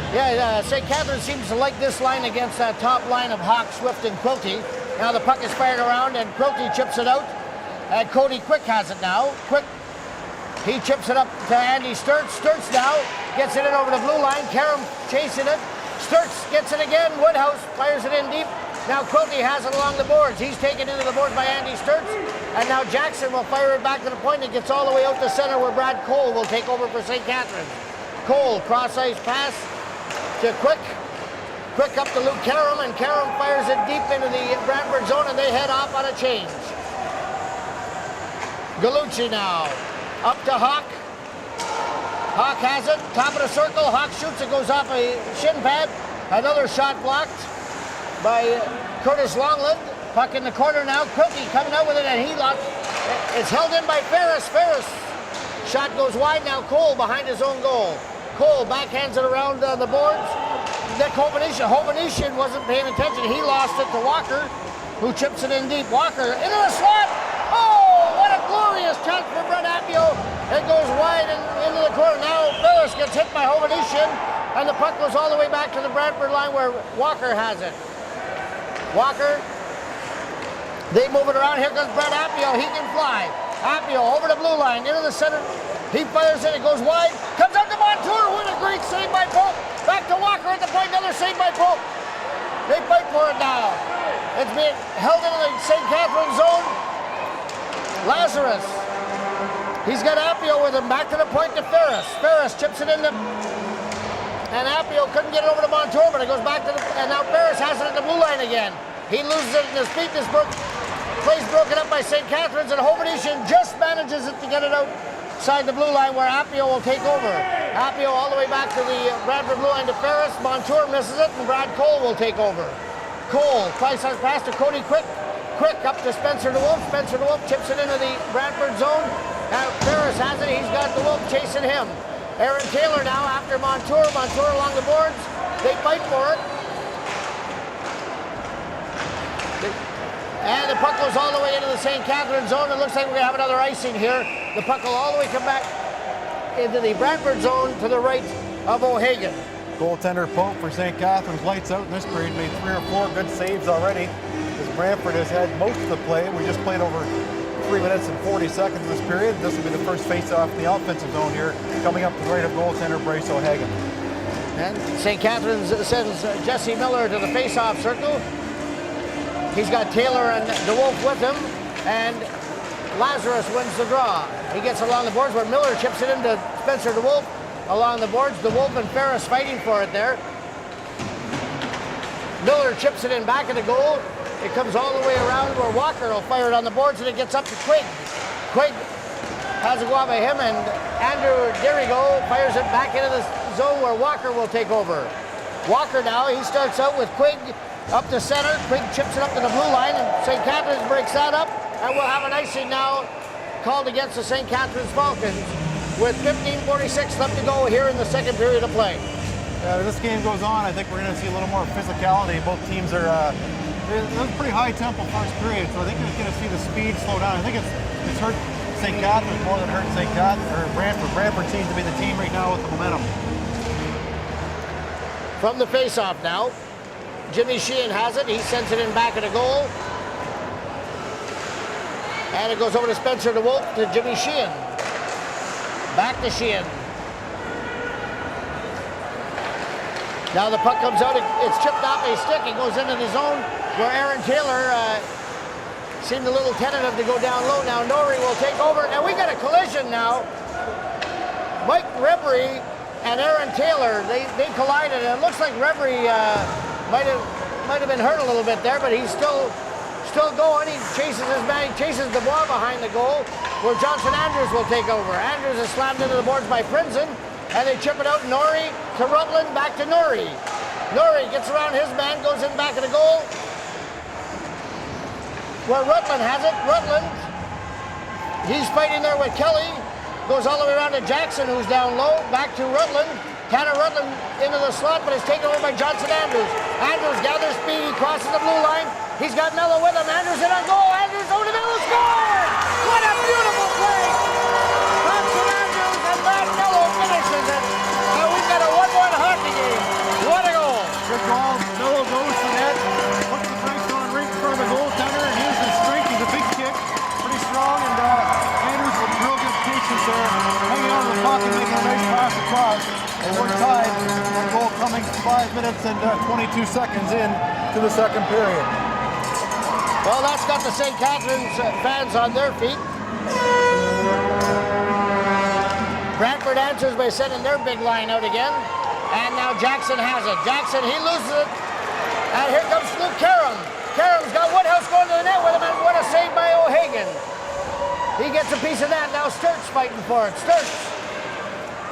Speaker 3: Yeah, St. Catharines seems to like this line against that top line of Hawk, Swift, and Quilty. Now the puck is fired around, and Quilty chips it out. And Cody Quick has it now. Quick, he chips it up to Andy Sturts. Sturts now gets it in over the blue line. Karam chasing it. Sturts gets it again. Woodhouse fires it in deep. Now Quilty has it along the boards. He's taken into the boards by Andy Sturts. And now Jackson will fire it back to the point. It gets all the way out to center where Brad Cole will take over for St. Catharines. Cole, cross-ice pass to Quick. Quick up to Luke Karam, and Karam fires it deep into the Brantford zone, and they head off on a change. Gallucci now. Up to Hawk. Hawk has it. Top of the circle. Hawk shoots. It goes off a shin pad. Another shot blocked by Curtis Longland. Puck in the corner now. Quilty coming out with it, and he lost. It's held in by Ferris. Ferris. Shot goes wide now. Cole behind his own goal. Cole backhands it around the boards. Nick Hovanesian wasn't paying attention. He lost it to Walker, who chips it in deep. Walker into the slot. Oh, what a glorious chance for Brett Appio. It goes wide and into the corner. Now Ferris gets hit by Hovanesian, and the puck goes all the way back to the Brantford line where Walker has it. Walker, they move it around. Here comes Brett Appio. He can fly. Appio over the blue line, into the center. He fires it. It goes wide. Comes up to Montour. What a great save by Pope. Back to Walker at the point. Another save by Pope. They fight for it now. It's being held into the St. Catharines zone. Lazarus. He's got Appio with him. Back to the point to Ferris. Ferris chips it into... And Appio couldn't get it over to Montour, but it goes back to the... And now Ferris has it at the blue line again. He loses it in his feet. This play's broken up by St. Catharines, and Hovanesian just manages it to get it outside the blue line where Appio will take over. Appio all the way back to the Bradford blue line to Ferris. Montour misses it, and Brad Cole will take over. Cole tries to pass to Cody Quick. Quick up to Spencer DeWolf. Spencer DeWolf chips it into the Bradford zone. Now Ferris has it. He's got DeWolf chasing him. Aaron Taylor now after Montour. Montour along the boards. They fight for it. And the puck goes all the way into the St. Catharines zone. It looks like we're going to have another icing here. The puck will all the way come back into the Brantford zone to the right of O'Hagan.
Speaker 1: Goaltender Pope for St. Catharines lights out in this period. Made 3 or 4 good saves already. As Brantford has had most of the play. We just played over 3 minutes and 40 seconds in this period. This will be the first face-off in the offensive zone here, coming up to the right of goaltender Bryce O'Hagan.
Speaker 3: And St. Catharines sends Jesse Miller to the face-off circle. He's got Taylor and DeWolf with him, and Lazarus wins the draw. He gets along the boards where Miller chips it into Spencer DeWolf along the boards. DeWolf and Ferris fighting for it there. Miller chips it in back of the goal. It comes all the way around where Walker will fire it on the boards, and it gets up to Quigg. Quigg has a go by him, and Andrew Dirigo fires it back into the zone where Walker will take over. Walker now, he starts out with Quigg up to center. Quigg chips it up to the blue line, and St. Catharines breaks that up, and we'll have an icing now called against the St. Catharines Falcons with 15:46 left to go here in the second period of play.
Speaker 1: As this game goes on, I think we're going to see a little more physicality. Both teams are it was a pretty high tempo first period, so I think we're going to see the speed slow down. I think it's hurt St. Catharines more than hurt St. Catharines or Brantford. Brantford seems to be the team right now with the momentum.
Speaker 3: From the face-off now, Jimmy Sheehan has it. He sends it in back of the goal. And it goes over to Spencer DeWolf to Jimmy Sheehan. Back to Sheehan. Now the puck comes out. It's chipped off a stick. It goes into the zone where Aaron Taylor seemed a little tentative to go down low. Now Norrie will take over. And we got a collision now. Mike Rebry and Aaron Taylor, they collided, and it looks like Reverie might have been hurt a little bit there, but he's still going. He chases his man, he chases Dubois behind the goal, where Johnson Andrews will take over. Andrews is slammed into the boards by Prinzen, and they chip it out. Norrie to Rutland, back to Norrie. Norrie gets around his man, goes in back of the goal, where Rutland has it. Rutland, he's fighting there with Kelly, goes all the way around to Jackson, who's down low, back to Rutland. Tanner Rutland into the slot, but is taken over by Johnson Andrews. Andrews gathers speed, he crosses the blue line. He's got Mello with him. Andrews in on goal. Andrews over to Mello, score! What a beautiful play! Johnson Andrews and Brad Mello finishes it. And we've got a 1-1 hockey game. What a goal!
Speaker 1: Good goal. Mello goes to net. Puts the brakes on right in front of the goaltender, and here's his strength. He's a big kick, pretty strong, and Andrews with real good patience there, hanging on to the puck and making a nice pass across. And we're tied. That goal coming 5 minutes and 22 seconds in to the second period.
Speaker 3: Well, that's got the St. Catharines fans on their feet. Brantford answers by sending their big line out again. And now Jackson has it. Jackson, he loses it. And here comes Luke Karam. Karam's got Woodhouse going to the net with him, and what a save by O'Hagan. He gets a piece of that. Now Sturt's fighting for it. Sturt's.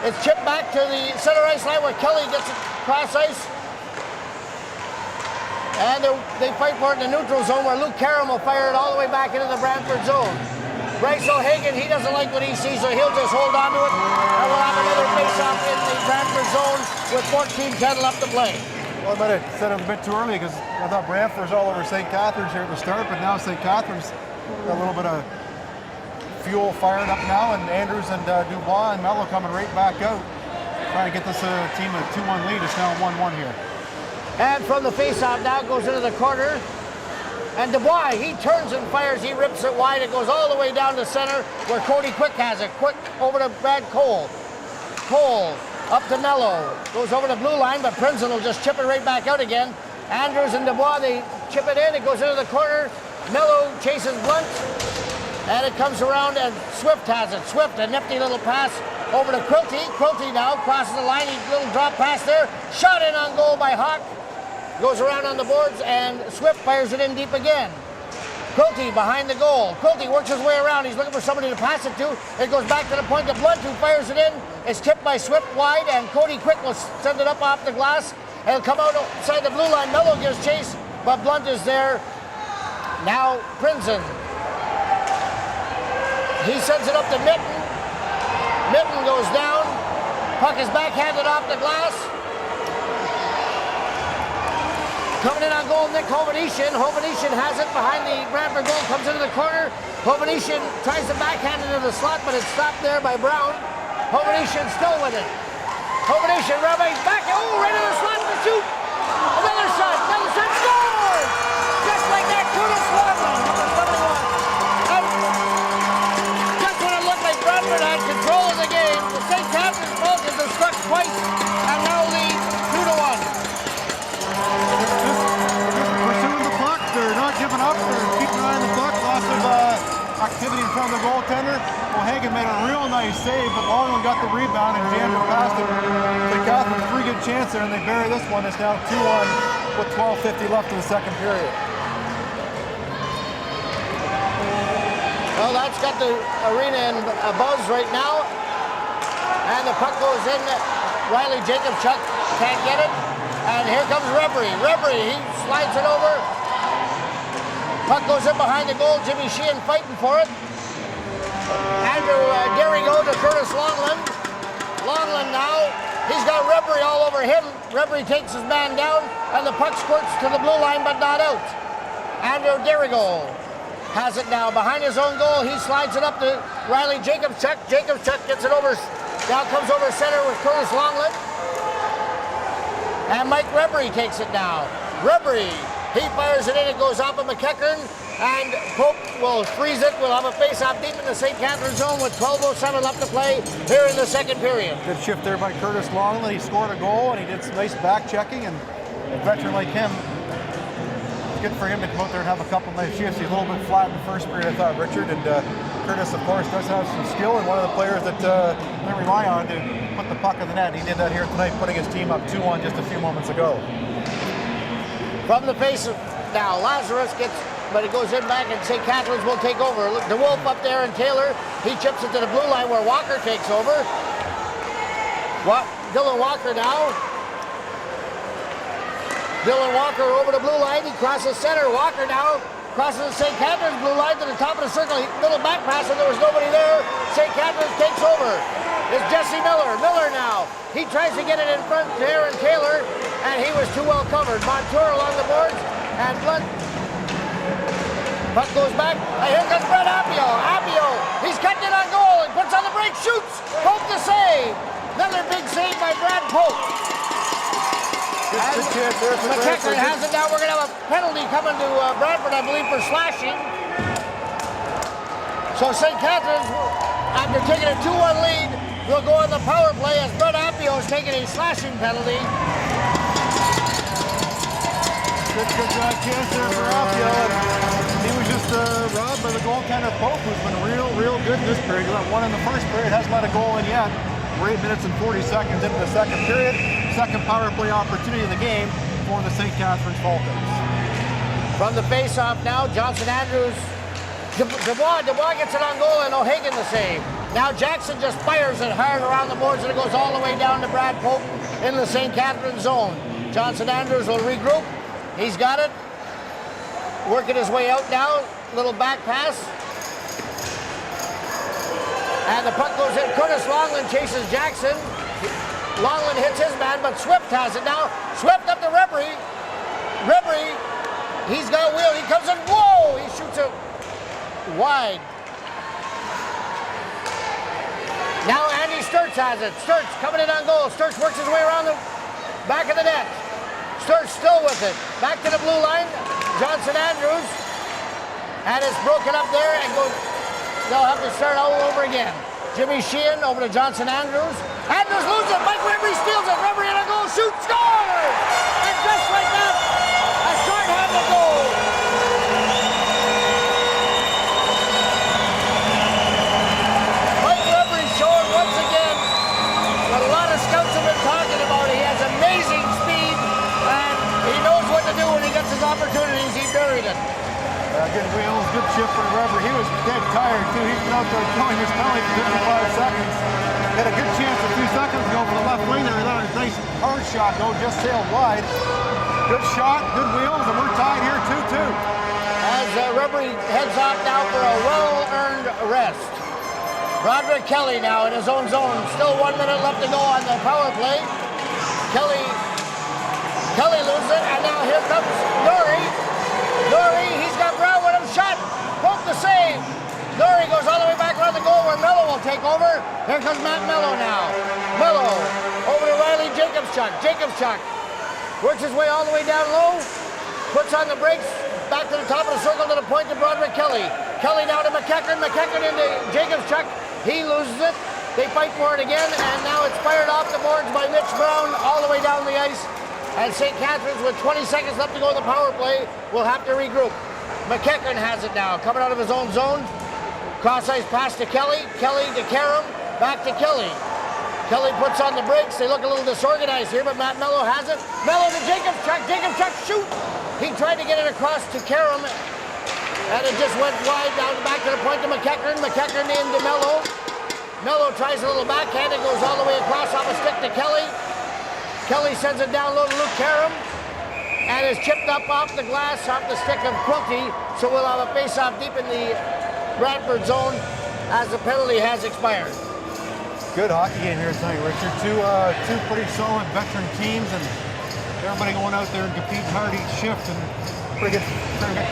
Speaker 3: It's chipped back to the center ice line where Kelly gets it cross ice. And they fight for it in the neutral zone where Luke Karam will fire it all the way back into the Brantford zone. Bryce O'Hagan, he doesn't like what he sees, so he'll just hold on to it. And we'll have another face-off in the Brantford zone with 14:10 left to play.
Speaker 1: Well, I might have said it a bit too early because I thought Brantford was all over St. Catharines here at the start, but now St. Catharines got a little bit of fuel fired up now, and Andrews and Dubois and Mello coming right back out, trying to get this team a 2-1 lead. It's now 1-1 here.
Speaker 3: And from the face-off now goes into the corner. And Dubois, he turns and fires, he rips it wide. It goes all the way down to center where Cody Quick has it. Quick over to Brad Cole. Cole up to Mello. Goes over the blue line, but Prinzen will just chip it right back out again. Andrews and Dubois, they chip it in. It goes into the corner. Mello chases Blunt. And it comes around and Swift has it. Swift, a nifty little pass over to Quilty. Quilty now crosses the line. Little drop pass there. Shot in on goal by Hawk. Goes around on the boards, and Swift fires it in deep again. Quilty behind the goal. Quilty works his way around. He's looking for somebody to pass it to. It goes back to the point to Blunt, who fires it in. It's tipped by Swift wide, and Cody Quick will send it up off the glass. And it'll come out outside the blue line. Mello gives chase, but Blunt is there. Now Prinzen. He sends it up to Mitten. Mitten goes down. Puck is backhanded off the glass. Coming in on goal, Nick Hovanesian. Hovanesian has it behind the Brantford goal, comes into the corner. Hovanesian tries to backhand into the slot, but it's stopped there by Brown. Hovanesian still with it. Hovanesian rubbing back, right in the slot to shoot. Another shot, scores! Just like that, Curtis Wadman, number 71. And just when it looked like Branford had control of the game, the St. Catharines Falcons have struck twice and now lead 2-1.
Speaker 1: Pursuing the puck, they're not giving up, they're keeping an eye on the puck. Lots of activity in front of the goaltender. O'Hagan made a real nice save, but Longland got the rebound and jammed it past him. St. Catharines, 3 good chance there, and they bury this one. It's now 2-1 with 12:50 left in the second period.
Speaker 3: Well, that's got the arena in a buzz right now. And the puck goes in. Riley Jacobchuk can't get it. And here comes Reverie. Reverie, he slides it over. Puck goes in behind the goal. Jimmy Sheehan fighting for it. Andrew Derrigo to Curtis Longland. Longland now, he's got Reverie all over him. Reverie takes his man down, and the puck squirts to the blue line, but not out. Andrew Derrigo has it now behind his own goal. He slides it up to Riley Jacobchuk. Jacobchuk gets it over, now comes over center with Curtis Longland. And Mike Reverie takes it now. Reverie, he fires it in, it goes off of McEachern, and Pope will freeze it. We'll have a face-off deep in the St. Catharines zone with 12:07 left to play here in the second period.
Speaker 1: Good shift there by Curtis Longland. He scored a goal, and he did some nice back checking, and a veteran like him, it's good for him to come out there and have a couple nice shifts. He's a little bit flat in the first period, I thought, Richard, and Curtis, of course, does have some skill and one of the players that they rely on to put the puck in the net. He did that here tonight, putting his team up 2-1 just a few moments ago.
Speaker 3: From the face now, Lazarus gets, but it goes in back, and St. Catharines will take over. Look, the Wolf up there, and Taylor, he chips it to the blue line where Walker takes over. Dylan Walker now. Dylan Walker over the blue line. He crosses center. Walker now crosses the St. Catharines blue line to the top of the circle. Little back pass, and there was nobody there. St. Catharines takes over. It's Jesse Miller. Miller now. He tries to get it in front to Aaron Taylor, and he was too well covered. Montour along the boards, and Blunt. Puck goes back, and here comes Brett Appio. Appio, he's cutting it on goal, and puts on the break, shoots. Pope the save. Another big save by Brad Pope.
Speaker 1: Good chance there for
Speaker 3: McKechnie has it now. We're going to have a penalty coming to Brantford, I believe, for slashing. So St. Catharines, after taking a 2-1 lead, will go on the power play as Brett Appio is taking a slashing penalty.
Speaker 1: Good chance there for Appio. He was just robbed by the goaltender Pope, who's been real good in this period. He got one in the first period, hasn't let a goal in yet. We're 8 minutes and 40 seconds into the second period. Second power play opportunity of the game for the St. Catharines Falcons.
Speaker 3: From the face-off now, Johnson Andrews. Dubois gets it on goal, and O'Hagan the save. Now Jackson just fires it hard around the boards, and it goes all the way down to Brad Pope in the St. Catharines zone. Johnson Andrews will regroup. He's got it. Working his way out now. Little back pass. And the puck goes in. Curtis Longland chases Jackson. Longland hits his man, but Swift has it now. Swift up to Rebry. Rebry, he's got a wheel. He comes in. Whoa! He shoots it wide. Now Andy Sturts has it. Sturts coming in on goal. Sturts works his way around the back of the net. Sturts still with it. Back to the blue line. Johnson Andrews. And it's broken up there and goes. They'll have to start all over again. Jimmy Sheehan over to Johnson Andrews. Andrews loses it. Mike Rebry steals it. Rebry in a goal. Shoot. Scores! And just like that, a short-handed goal. Mike Rebry showing once again what a lot of scouts have been talking about. He has amazing speed, and he knows what to do when he gets his opportunities. He buried it.
Speaker 1: Good wheels, good shift for Weber. He was dead tired too. He's been out there killing his penalty for 55 seconds. Had a good chance a few seconds ago for the left wing there. He let a nice hard shot go, just sailed wide. Good shot, good wheels, and we're tied here 2-2.
Speaker 3: As Rebry heads off now for a well-earned rest. Broderick Kelly now in his own zone. Still 1 minute left to go on the power play. Kelly loses it, and now here comes Norrie, he's got Brown with him, shot, Pope the save. Norrie goes all the way back around the goal where Mello will take over. Here comes Matt Mello now. Mello over to Riley Jacobschuk. Jacobschuk works his way all the way down low, puts on the brakes, back to the top of the circle to the point to Broderick Kelly. Kelly now to McEachern into Jacobschuk. He loses it. They fight for it again, and now it's fired off the boards by Mitch Brown all the way down the ice. And St. Catharines, with 20 seconds left to go in the power play, will have to regroup. McEachern has it now, coming out of his own zone. Cross-ice pass to Kelly. Kelly to Karam. Back to Kelly. Kelly puts on the brakes. They look a little disorganized here, but Matt Mello has it. Mello to Jacobschuk. Jacobschuk shoot. He tried to get it across to Karam, and it just went wide down back to the point to McEachern. McEachern into Mello. Mello tries a little backhand. It goes all the way across off a stick to Kelly. Kelly sends it down low to Luke Karam, and is chipped up off the glass, off the stick of Quilty, so we'll have a face-off deep in the Brantford zone as the penalty has expired.
Speaker 1: Good hockey game here tonight, Richard. Two pretty solid veteran teams, and everybody going out there and competing hard each shift, and pretty good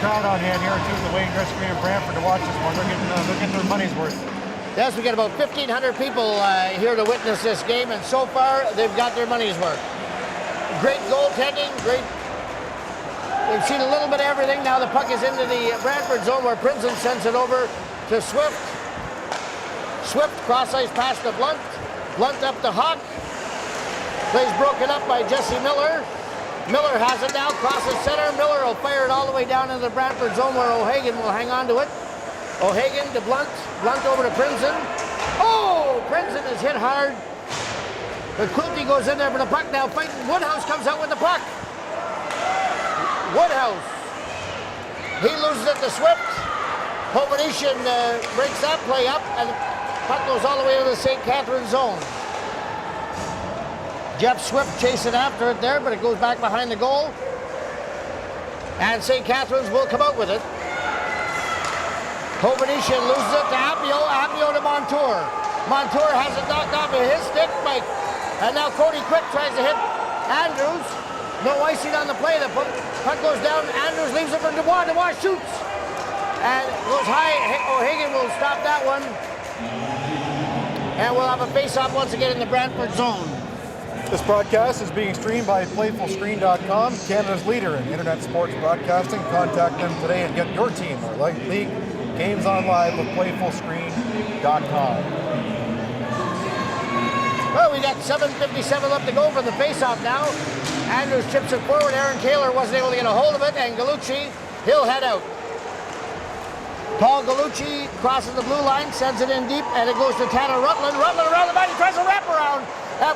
Speaker 1: crowd on hand here too, the Wayne Gretzky and Branford to watch this one. They're getting their money's worth.
Speaker 3: Yes, we got about 1,500 people here to witness this game, and so far they've got their money's worth. Great goaltending, great. We've seen a little bit of everything. Now the puck is into the Brantford zone where Princeton sends it over to Swift. Swift cross-ice pass to Blunt. Blunt up to Hawk. Plays broken up by Jesse Miller. Miller has it now, crosses center. Miller will fire it all the way down into the Brantford zone where O'Hagan will hang on to it. O'Hagan to Blunt. Blunt over to Prinzen. Oh, Prinzen is hit hard. But Quilty goes in there for the puck now fighting. Woodhouse comes out with the puck. Woodhouse. He loses it to Swift. Hovnician breaks that play up, and the puck goes all the way to the St. Catharines zone. Jeff Swift chasing after it there, but it goes back behind the goal. And St. Catharines will come out with it. Hovnician loses it to Appio. Appio to Montour. Montour has it knocked off of his stick, Mike. And now Cody Quick tries to hit Andrews. No icing on the play. The puck goes down. Andrews leaves it for Dubois. Dubois shoots. And goes high. O'Hagan will stop that one. And we'll have a face-off once again in the Brantford zone.
Speaker 1: This broadcast is being streamed by PlayfulScreen.com, Canada's leader in internet sports broadcasting. Contact them today and get your team or league games on live with PlayfulScreen.com.
Speaker 3: Well, we got 7:57 left to go for the face-off now. Andrews chips it forward. Aaron Taylor wasn't able to get a hold of it, and Gallucci, he'll head out. Paul Gallucci crosses the blue line, sends it in deep, and it goes to Tanner Rutland. Rutland around the back, he tries to wrap around.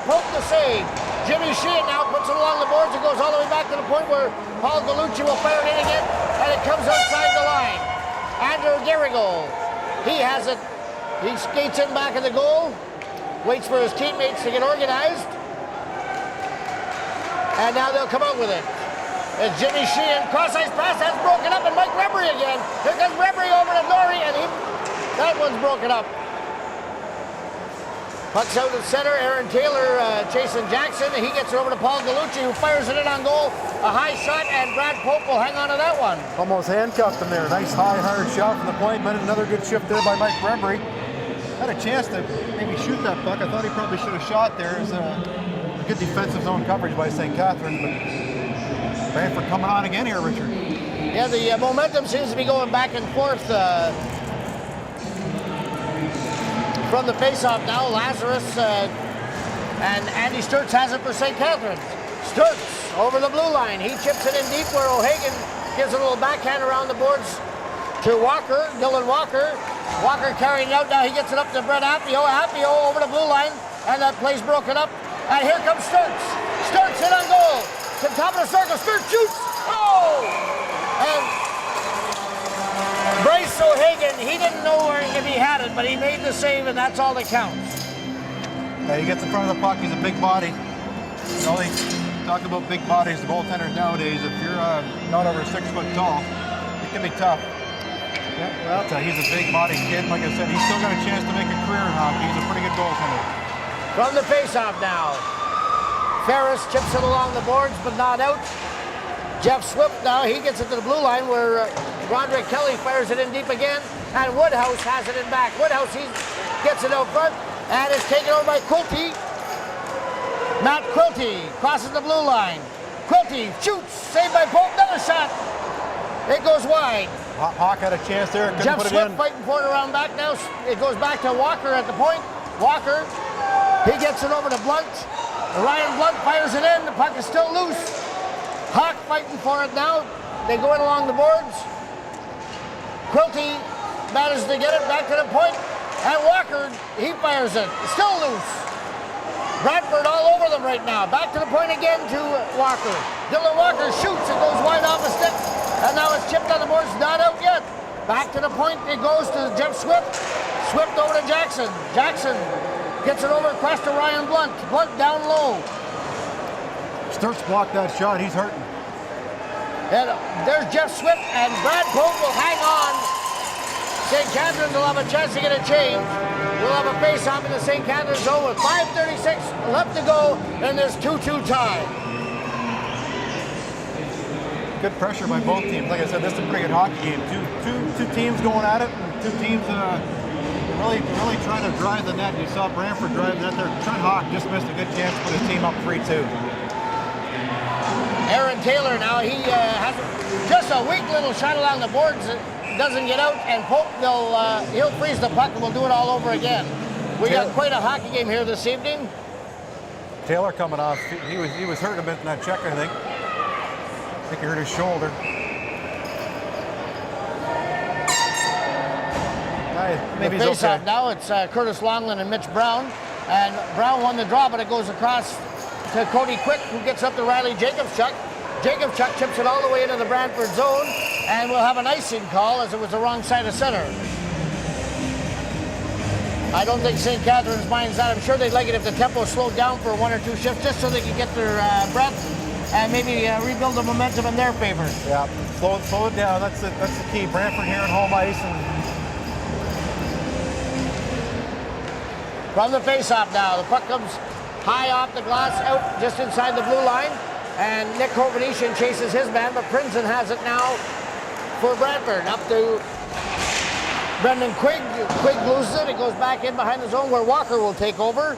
Speaker 3: Poke the save. Jimmy Sheehan now puts it along the boards. It goes all the way back to the point where Paul Gallucci will fire it in again, and it comes outside the line. Andrew Garrigo, he has it. He skates in back of the goal, waits for his teammates to get organized, and now they'll come out with it. It's Jimmy Sheehan, cross-ice pass, that's broken up, and Mike Rebry again. Here comes Rebry over to Dory, and that one's broken up. Puck's out at center. Aaron Taylor chasing Jackson. He gets it over to Paul Gallucci, who fires it in on goal. A high shot, and Brad Pope will hang on to that one.
Speaker 1: Almost handcuffed him there. Nice high, hard shot from the point, but another good shift there by Mike Rebry. Had a chance to maybe shoot that puck. I thought he probably should have shot there. It was a good defensive zone coverage by St. Catharines, but Branford coming on again here, Richard.
Speaker 3: Yeah, the momentum seems to be going back and forth from the face-off now. Lazarus and Andy Sturts has it for St. Catharines. Sturts over the blue line. He chips it in deep where O'Hagan gives a little backhand around the boards to Walker, Dylan Walker. Walker carrying it out now. He gets it up to Brett Appio. Appio over the blue line, and that play's broken up. And here comes Sturts. Sturts in on goal. To the top of the circle. Sturts shoots. Oh! And Bryce O'Hagan, he didn't know if he had it, but he made the save, and that's all that counts.
Speaker 1: Yeah, he gets in front of the puck. He's a big body. You know, they talk about big bodies, the goaltenders nowadays. If you're not over 6 foot tall, it can be tough. Yeah, well, he's a big body kid. Like I said, he's still got a chance to make a career in hockey. He's a pretty good goaltender.
Speaker 3: From the faceoff now. Ferris chips it along the boards, but not out. Jeff Swift now, he gets it to the blue line where Roderick Kelly fires it in deep again, and Woodhouse has it in back. Woodhouse, he gets it out front, and it's taken over by Quilty. Matt Quilty crosses the blue line. Quilty shoots, saved by Pope, another shot. It goes wide.
Speaker 1: Hawk had a chance there, couldn't
Speaker 3: Jeff
Speaker 1: put it
Speaker 3: Swift
Speaker 1: in.
Speaker 3: fighting for it around back now. It goes back to Walker at the point. Walker, he gets it over to Blunt. Ryan Blunt fires it in, the puck is still loose. Hawk fighting for it now. They go in along the boards. Quilty manages to get it back to the point. And Walker, he fires it. It's still loose. Bradford all over them right now. Back to the point again to Walker. Dylan Walker shoots. It goes wide off the stick. And now it's chipped on the boards. Not out yet. Back to the point. It goes to Jeff Swift. Swift over to Jackson. Jackson gets it over across to Ryan Blunt. Blunt down low.
Speaker 1: Sturts blocked that shot. He's hurting.
Speaker 3: And there's Jeff Swift, and Brad Pope will hang on. St. Catharines will have a chance to get a change. We'll have a face-off in the St. Catharines zone with 5:36 left to go in this 2-2 tie.
Speaker 1: Good pressure by both teams. Like I said, this is a pretty good hockey game. Two teams going at it, and two teams really trying to drive the net. You saw Branford drive the net there. Trent Hawk just missed a good chance to put his team up 3-2.
Speaker 3: Aaron Taylor now, he has just a weak little shot along the boards. It doesn't get out, and Pope, he'll freeze the puck, and we'll do it all over again. We got quite a hockey game here this evening.
Speaker 1: Taylor coming off. He was hurt a bit in that check, I think. I think he hurt his shoulder. maybe
Speaker 3: the
Speaker 1: he's okay.
Speaker 3: face-off now, it's Curtis Longland and Mitch Brown. And Brown won the draw, but it goes across to Cody Quick, who gets up to Riley Jacobschuk. Jacobschuk chips it all the way into the Brantford zone, and we'll have an icing call as it was the wrong side of center. I don't think St. Catharines minds that. I'm sure they'd like it if the tempo slowed down for 1 or 2 shifts, just so they can get their breath and maybe rebuild the momentum in their favor.
Speaker 1: Yeah, slow it down. That's the key. Brantford here at home ice. And
Speaker 3: from the face-off now, the puck comes high off the glass, out just inside the blue line, and Nick Hornick chases his man, but Princeton has it now for Brantford. Up to Brendan Quigg. Quigg loses it. It goes back in behind the zone where Walker will take over.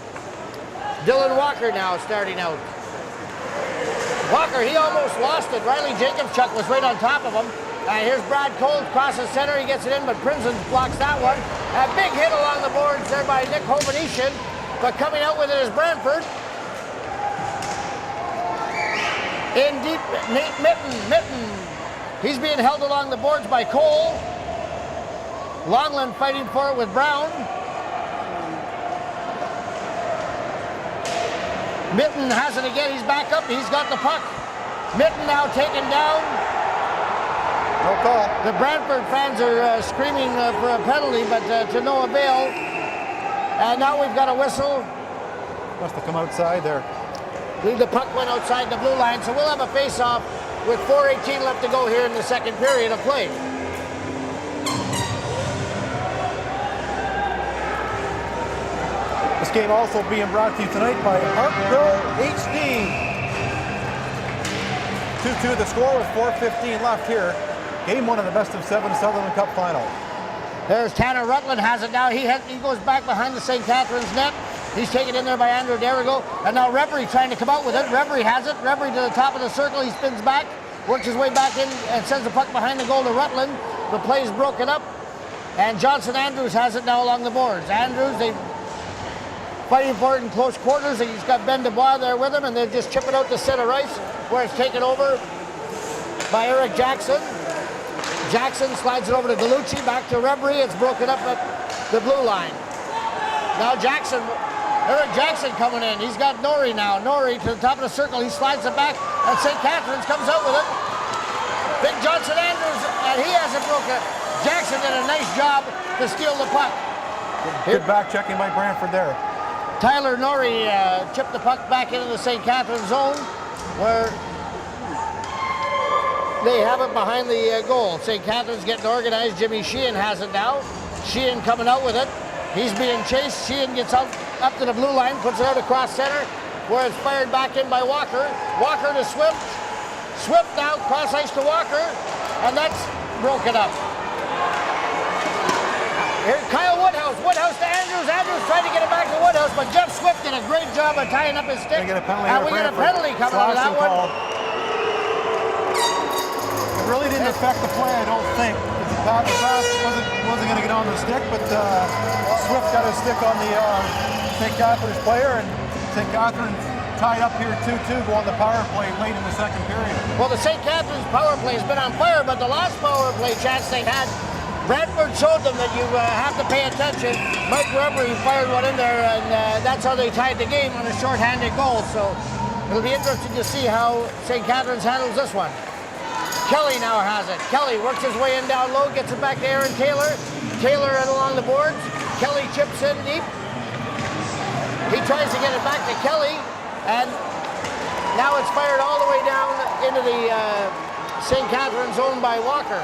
Speaker 3: Dylan Walker now starting out. Walker, he almost lost it. Riley Jacobschuk was right on top of him. Here's Brad Cole, crosses center, he gets it in, but Princeton blocks that one. A big hit along the boards there by Nick Hornick, but coming out with it is Brantford. In deep, Nate Mitten. He's being held along the boards by Cole. Longland fighting for it with Brown. Mitten has it again, he's back up, he's got the puck. Mitten now taken down.
Speaker 1: no call.
Speaker 3: The Brantford fans are screaming for a penalty, but to no avail. And now we've got a whistle.
Speaker 1: Must have come outside there.
Speaker 3: The puck went outside the blue line, so we'll have a face-off with 4:18 left to go here in the second period of play.
Speaker 1: This game also being brought to you tonight by Hartco HD. 2-2 the score with 4:15 left here. Game 1 of the best of 7 Sutherland Cup final.
Speaker 3: There's Tanner Rutland has it now. He goes back behind the St. Catharines net. He's taken in there by Andrew Derrigo. And now Reverie trying to come out with it. Reverie has it. Reverie to the top of the circle. He spins back, works his way back in, and sends the puck behind the goal to Rutland. The play's broken up. And Johnson Andrews has it now along the boards. Andrews, they fighting for it in close quarters. He's got Ben Dubois there with him, and they're just chipping out the center ice, where it's taken over by Eric Jackson. Jackson slides it over to Galucci, back to Reverie. It's broken up at the blue line. Now Eric Jackson coming in. He's got Norrie now. Norrie to the top of the circle. He slides it back, and St. Catharines comes out with it. Big Johnson Andrews, and he hasn't broken it. Jackson did a nice job to steal the puck.
Speaker 1: Good back checking by Branford there.
Speaker 3: Tyler Norrie chipped the puck back into the St. Catharines zone, where they have it behind the goal. St. Catharines getting organized. Jimmy Sheehan has it now. Sheehan coming out with it. He's being chased. Sheehan gets out up to the blue line, puts it out across center, where it's fired back in by Walker. Walker to Swift. Swift now, cross ice to Walker, and that's broken up. Here's Kyle Woodhouse. Woodhouse to Andrews. Andrews tried to get it back to Woodhouse, but Jeff Swift did a great job of tying up his stick.
Speaker 1: They get a penalty
Speaker 3: and we get a penalty coming out of that one.
Speaker 1: It really didn't affect the play, I don't think. The pass wasn't going to get on the stick, but Swift got his stick on the St. Catharines player, and St. Catharines tied up here 2-2, go on the power play late in the second period.
Speaker 3: Well, the St. Catharines power play has been on fire, but the last power play chance they had, Brantford showed them that you have to pay attention. Mike Reverie fired one in there, and that's how they tied the game on a short-handed goal. So it'll be interesting to see how St. Catharines handles this one. Kelly now has it. Kelly works his way in down low, gets it back to Aaron Taylor. Taylor in along the boards. Kelly chips in deep. He tries to get it back to Kelly, and now it's fired all the way down into the St. Catharines zone by Walker.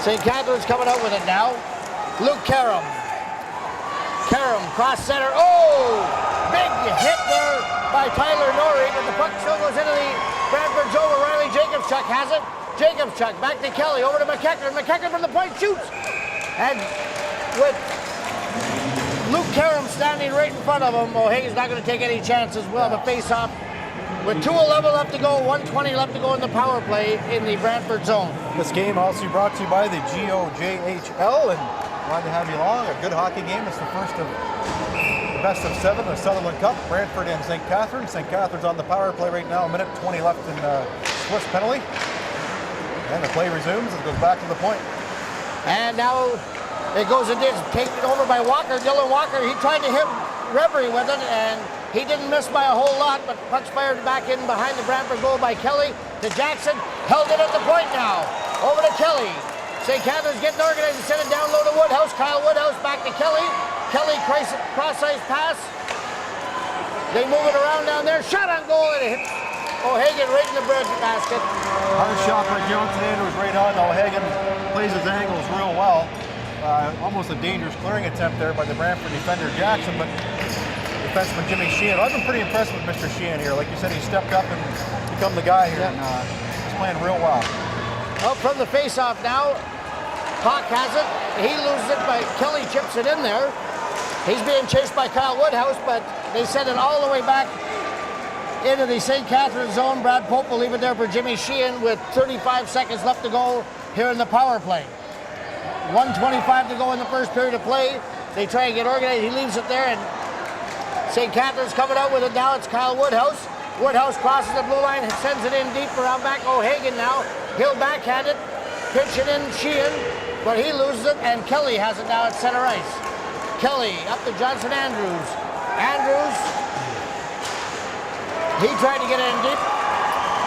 Speaker 3: St. Catharines coming out with it now. Luke Karam. Karam, cross center. Oh! Big hit there by Tyler Norrie, but the puck still goes into the Brantford zone where Riley Jacobschuk has it. Jacobschuk back to Kelly, over to McEachern. McEachern from the point shoots. And with Luke Karam standing right in front of him, O'Hagan's not going to take any chances. We'll have a face-off with 2:11 left to go, 1:20 left to go in the power play in the Brantford zone.
Speaker 1: This game also brought to you by the GOJHL, and glad to have you along. A good hockey game. It's the first of the best of 7, the Sutherland Cup. Brantford and St. Catharines. St. Catharines on the power play right now. 1:20 left in Swiss penalty. And the play resumes. It goes back to the point.
Speaker 3: And now it goes and is taken over by Walker. Dylan Walker, he tried to hit Reverie with it, and he didn't miss by a whole lot, but puck's fired back in behind the Brantford goal by Kelly to Jackson. Held it at the point now. Over to Kelly. St. Catharines getting organized and send it down low to Woodhouse. Kyle Woodhouse back to Kelly. Kelly cross-ice pass. They move it around down there. Shot on goal, and it hits O'Hagan right in the bread basket.
Speaker 1: Hard shot by Jones today. It was right on. O'Hagan plays his angles real well. Almost a dangerous clearing attempt there by the Brantford defender Jackson, but defenseman Jimmy Sheehan. I've been pretty impressed with Mr. Sheehan here. Like you said, he stepped up and become the guy here, and he's playing real well.
Speaker 3: Up from the face-off now. Hawk has it. He loses it, but Kelly chips it in there. He's being chased by Kyle Woodhouse, but they send it all the way back into the St. Catharines zone. Brad Pope will leave it there for Jimmy Sheehan with 35 seconds left to go here in the power play. 1:25 to go in the first period of play. They try and get organized. He leaves it there, and St. Catharines coming out with it now. It's Kyle Woodhouse. Woodhouse crosses the blue line and sends it in deep around back. O'Hagan now. He'll backhand it. Pitch it in Sheehan, but he loses it, and Kelly has it now at center ice. Kelly up to Johnson Andrews. Andrews, he tried to get it in deep,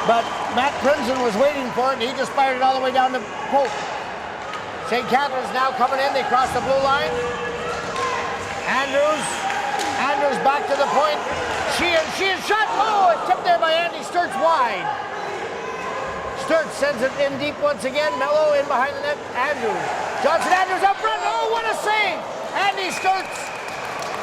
Speaker 3: but Matt Prinzen was waiting for it, and he just fired it all the way down to Pope. St. Catharines now coming in. They cross the blue line. Andrews back to the point. Sheehan shot. Oh, it's tipped there by Andy Sturts wide. Sturts sends it in deep once again. Mello in behind the net. Andrews. Johnson Andrews up front. Oh, what a save. Andy Sturts.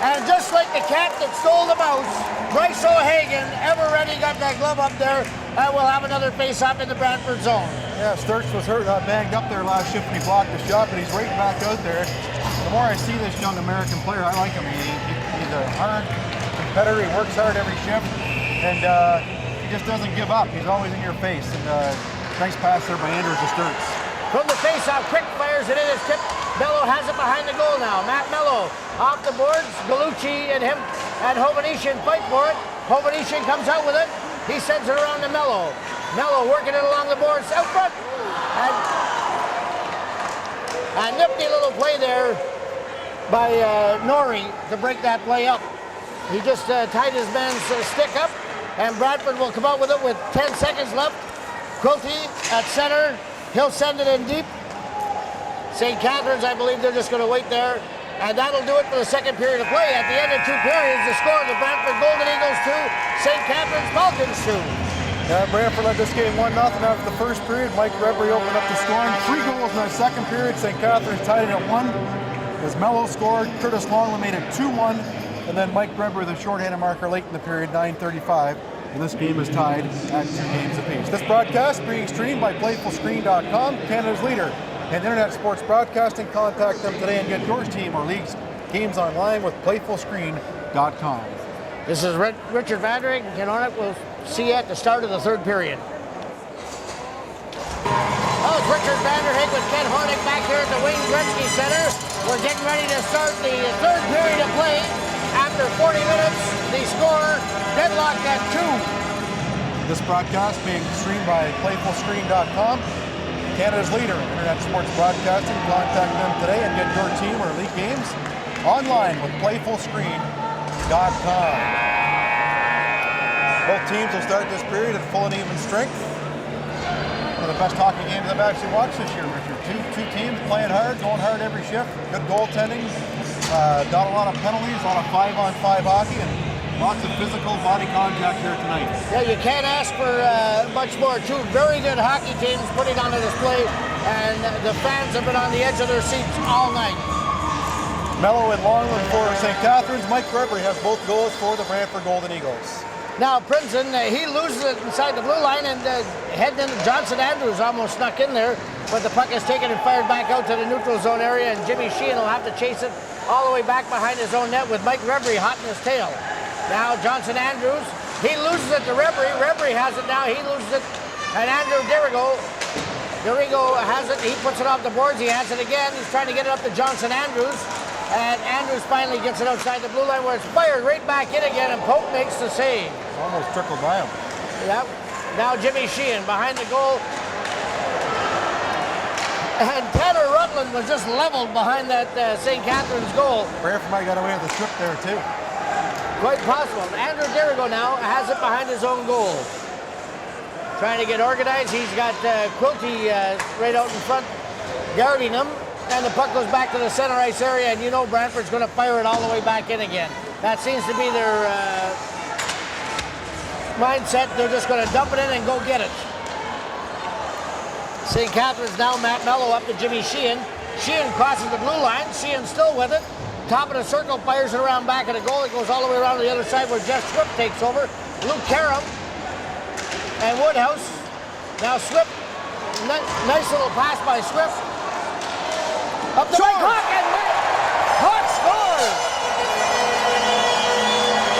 Speaker 3: And just like the cat that stole the mouse, Bryce O'Hagan, ever ready, got that glove up there, and we'll have another face-off in the Brantford zone.
Speaker 1: Yeah, Sturts was hurt, banged up there last shift when he blocked the shot, but he's right back out there. The more I see this young American player, I like him. He's a hard competitor. He works hard every shift, and he just doesn't give up. He's always in your face. And nice pass there by Andrews to Sturts.
Speaker 3: From the face-off, quick fires it in. It's tipped. Mello has it behind the goal now. Matt Mello off the boards. Galucci and him and Hovanesian fight for it. Hovanesian comes out with it. He sends it around to Mello. Mello working it along the boards out front. And a nifty little play there by Norrie to break that play up. He just tied his man's stick up, and Bradford will come out with it with 10 seconds left. Quilty at center. He'll send it in deep. St. Catharines, I believe they're just going to wait there. And that'll do it for the second period of play. At the end of 2 periods, the score of the Brantford Golden Eagles 2, St. Catharines Falcons 2.
Speaker 1: Yeah, Branford led this game 1-0 after the first period. Mike Reverie opened up the scoring. 3 goals in the second period. St. Catharines tied it at 1. As Mello scored, Curtis Longley made it 2-1. And then Mike Reverie with a shorthanded marker late in the period, 9:35. And this game is tied at 2 games apiece. This broadcast being streamed by PlayfulScreen.com, Canada's leader in internet sports broadcasting. Contact them today and get your team or league's games online with PlayfulScreen.com.
Speaker 3: This is Richard Vanderhaeghe and Ken Hornick. We'll see you at the start of the third period. Oh, it's Richard Vanderhaeghe with Ken Hornick back here at the Wayne Gretzky Centre. We're getting ready to start the third period of play. After 40 minutes, the score deadlocked at 2.
Speaker 1: This broadcast being streamed by PlayfulScreen.com, Canada's leader in internet sports broadcasting. Contact them today and get your team or league games online with PlayfulScreen.com. Both teams will start this period at full and even strength. One of the best hockey games I've actually watched this year, Richard. Two teams playing hard, going hard every shift. Good goaltending. Not a lot of penalties, a lot of 5-on-5 hockey, and lots of physical body contact here tonight.
Speaker 3: Yeah, you can't ask for much more. 2 very good hockey teams putting on a display, and the fans have been on the edge of their seats all night.
Speaker 1: Mello and Longland for St. Catharines. Mike Reverie has both goals for the Brantford Golden Eagles.
Speaker 3: Now, Princeton, he loses it inside the blue line, and heading into Johnson Andrews almost snuck in there, but the puck is taken and fired back out to the neutral zone area, and Jimmy Sheehan will have to chase it all the way back behind his own net with Mike Reverie hot in his tail. Now, Johnson Andrews, he loses it to Reverie. Reverie has it now, he loses it, and Andrew Dirigo has it, he puts it off the boards, he has it again, he's trying to get it up to Johnson Andrews, and Andrews finally gets it outside the blue line where it's fired right back in again, and Pope makes the save.
Speaker 1: Almost trickled by him.
Speaker 3: Yep. Now Jimmy Sheehan behind the goal. And Tanner Rutland was just leveled behind that St. Catharines goal.
Speaker 1: Brantford might got away with a strip there too.
Speaker 3: Quite possible. Andrew Dirigo now has it behind his own goal. Trying to get organized. He's got Quilty right out in front guarding him. And the puck goes back to the center ice area, and you know Brantford's going to fire it all the way back in again. That seems to be their mindset. They're just going to dump it in and go get it. St. Catharines now, Matt Mello up to Jimmy Sheehan. Sheehan crosses the blue line. Sheehan still with it. Top of the circle, fires it around back of the goal. It goes all the way around to the other side where Jeff Swift takes over. Luke Karam and Woodhouse. Now Swift, nice little pass by Swift. Up the right, Hawk, and Hawk scores!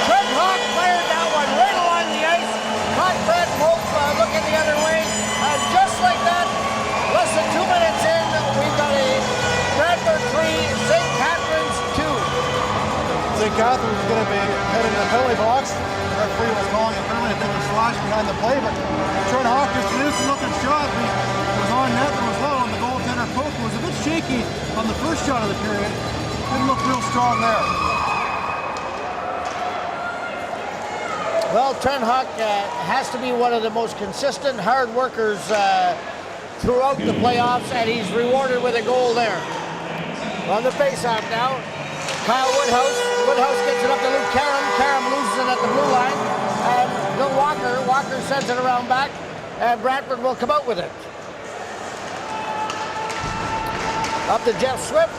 Speaker 3: Trent Hawk fired that one right along the ice. Caught Brad Pope looking the other way. And just like that, less than 2 minutes in, we've got a Brantford 3, St. Catharines 2.
Speaker 1: St. Catharines is going to be heading to the penalty box. The referee was calling a penalty. I think it was slash behind the play, but Trent Hawk just an instant looking shot. It was on net and was low, and the goaltender Pope was a bit shaky on the first shot of the period. Didn't look real strong there.
Speaker 3: Well, Trent Hawk has to be one of the most consistent hard workers throughout the playoffs, and he's rewarded with a goal there. On the face-off now, Kyle Woodhouse. Woodhouse gets it up to Luke Karam. Karam loses it at the blue line. And Bill Walker. Walker sends it around back, and Brantford will come out with it. Up to Jeff Swift.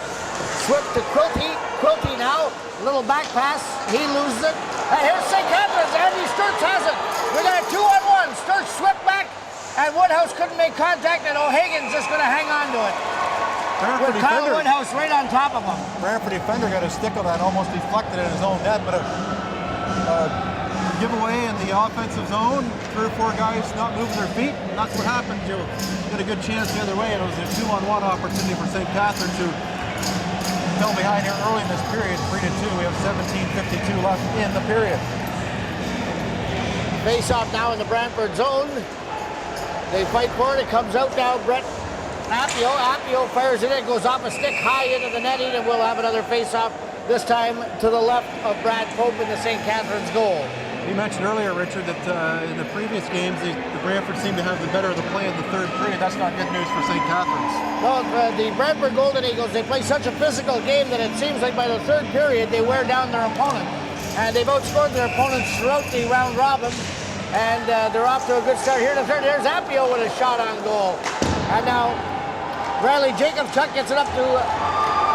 Speaker 3: Swift to Quilty. Quilty now. Little back pass. He loses it. And here's St. Catharines. Andy Sturts has it. We got a 2-on-1. Sturts Swift back. And Woodhouse couldn't make contact. And O'Hagan's just going to hang on to it. With Kyle Woodhouse right on top of him.
Speaker 1: Brantford defender got a stick on that, almost deflected in his own net, but a giveaway in the offensive zone. 3 or 4 guys not moving their feet, and that's what happened. You get a good chance the other way, and it was a 2-on-1 opportunity for St. Catharines, who fell behind here early in this period, 3-2. We have 17:52 left in the period.
Speaker 3: Face off now in the Brantford zone. They fight for it. It comes out now. Brett Appio. Appio fires it in. Goes off a stick high into the netting, and we'll have another face-off, this time to the left of Brad Pope in the St. Catharines goal.
Speaker 1: You mentioned earlier, Richard, that in the previous games, the Brantford seemed to have the better of the play in the third period. That's not good news for St. Catharines.
Speaker 3: Well, the Brantford Golden Eagles, they play such a physical game that it seems like by the third period, they wear down their opponent. And they've outscored their opponents throughout the round robin. And they're off to a good start here in the third. There's Appio with a shot on goal. And now Riley Jacobchuk gets it up to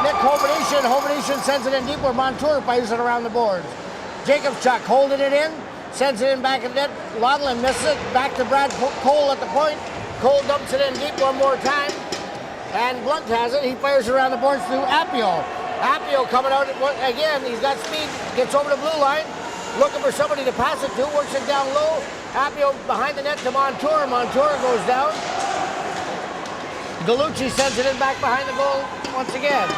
Speaker 3: Nick Hovenetian. Hovenetian sends it in deep where Montour fires it around the boards. Jacobchuk holding it in, sends it in back in net. Laudeland misses it. Back to Brad Cole at the point. Cole dumps it in deep one more time. And Blunt has it. He fires around the boards to Appio. Appio coming out again. He's got speed. Gets over the blue line. Looking for somebody to pass it to. Works it down low. Appio behind the net to Montour. Montour goes down. Galucci sends it in back behind the goal once again.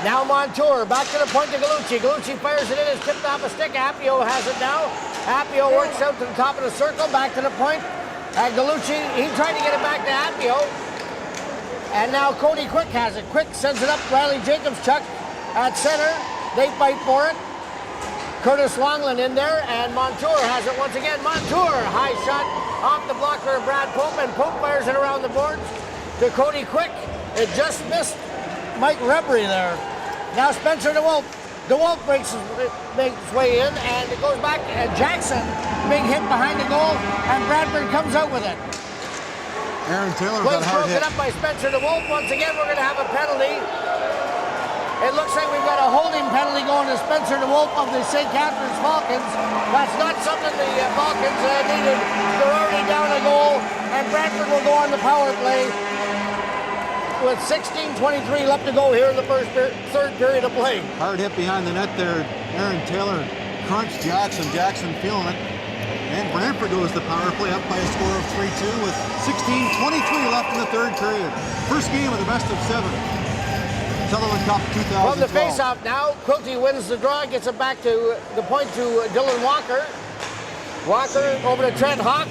Speaker 3: Now Montour back to the point to Galucci. Galucci fires it in. It's tipped off a stick. Appio has it now. Appio works out to the top of the circle. Back to the point. And Galucci, he tried to get it back to Appio. And now Cody Quick has it. Quick sends it up. Riley Jacobchuk at center. They fight for it. Curtis Longland in there, and Montour has it once again. Montour, high shot off the blocker of Brad Pope, and Pope fires it around the boards to Cody Quick. It just missed Mike Rebry there. Now Spencer DeWolf. DeWolf makes his way in, and it goes back. And Jackson, big hit behind the goal, and Bradford comes out with it.
Speaker 1: Aaron Taylor
Speaker 3: Plays
Speaker 1: got hard
Speaker 3: broken
Speaker 1: hit.
Speaker 3: up by Spencer DeWolf. Once again, we're going to have a penalty. It looks like we've got a holding penalty going to Spencer DeWolf of the St. Catharines Falcons. That's not something the Falcons needed. They're already down a goal, and Brantford will go on the power play with 16:23 left to go here in the third period of play.
Speaker 1: Hard hit behind the net there. Aaron Taylor crunched Jackson. Jackson feeling it. And Branford goes to power play up by a score of 3-2 with 16:23 left in the third period. First game of the best of 7. Sutherland Cup 2012.
Speaker 3: From the face-off now, Quilty wins the draw, gets it back to the point to Dylan Walker. Walker over to Trent Hawk,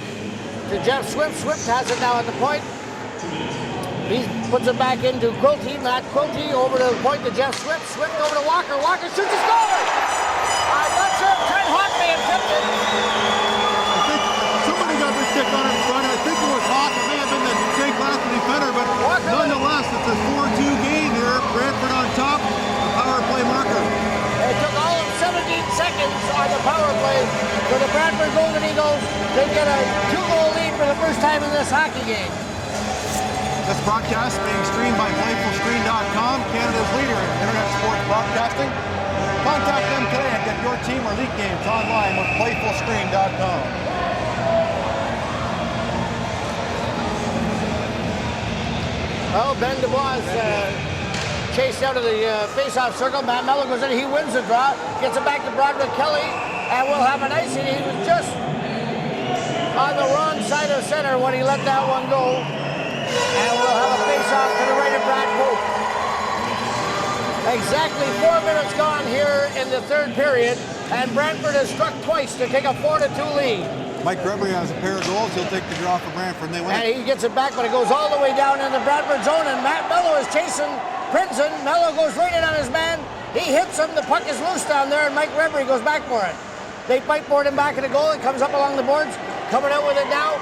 Speaker 3: to Jeff Swift. Swift has it now at the point. He puts it back into Quilty. Matt Quilty over to the point to Jeff Swift. Swift over to Walker. Walker shoots a score! I'm not sure if Trent Hawk may have tipped it.
Speaker 1: I think somebody got the stick on it in front. I think it was Hawk. It may have been the St. Clair defender, but
Speaker 3: Walker
Speaker 1: nonetheless, it's a 4-2 game here. Brantford on top. The power play marker.
Speaker 3: It took all of 17 seconds on the power play for the Brantford Golden Eagles to get a 2-goal lead for the first time in this hockey game.
Speaker 1: This broadcast being streamed by PlayfulScreen.com, Canada's leader in internet sports broadcasting. Contact them today and get your team or league games online with PlayfulScreen.com.
Speaker 3: Well, Ben DuBois chased out of the face-off circle. Matt Mello goes in, he wins the draw, gets it back to Broderick Kelly, and we'll have an icing. He was just on the wrong side of center when he let that one go. And we'll have a face-off to the right of Brad Pope. Exactly 4 minutes gone here in the third period, and Brantford has struck twice to take a 4-2 lead.
Speaker 1: Mike Gregory has a pair of goals. He'll take the draw for Branford, and they win.
Speaker 3: And he gets it back, but it goes all the way down in the Brantford zone, and Matt Mello is chasing Princeton. Mello goes right in on his man. He hits him. The puck is loose down there, and Mike Gregory goes back for it. They fight for it him back in the goal. It comes up along the boards. Coming out with it now.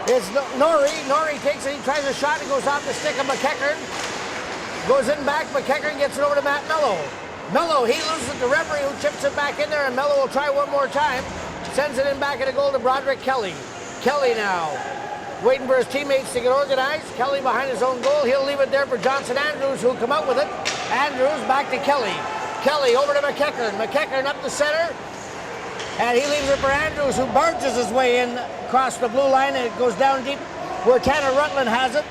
Speaker 3: It's Norrie. Norrie takes it. He tries a shot. It goes off the stick of McEachern. Goes in back. McEachern gets it over to Matt Mello. Mello, he loses it to Reverie, who chips it back in there, and Mello will try one more time. Sends it in back in the goal to Broderick Kelly. Kelly now waiting for his teammates to get organized. Kelly behind his own goal. He'll leave it there for Johnson Andrews, who'll come out with it. Andrews back to Kelly. Kelly over to McEachern. McEachern up the center. And he leaves it for Andrews, who barges his way in across the blue line, and it goes down deep where Tanner Rutland has it.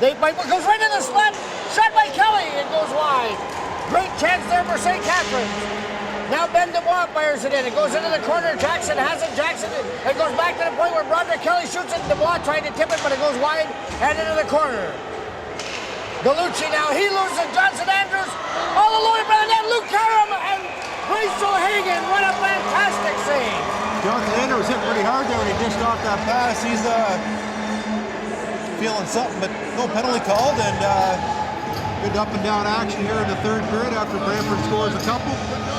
Speaker 3: They fight, it goes right in the slot. Shot by Kelly. It goes wide. Great chance there for St. Catharines. Now Ben DuBois fires it in. It goes into the corner. Jackson has it. Jackson, it goes back to the point where Broderick Kelly shoots it. DuBois trying to tip it, but it goes wide and into the corner. Galucci now. He loses Johnson Andrews. All the way around that. Luke Karam and Vanderhaeghe. What a fantastic save.
Speaker 1: Jonathan Andrews hit pretty hard there when he dished off that pass. He's feeling something, but no penalty called, and good up and down action here in the third period after Branford scores a couple.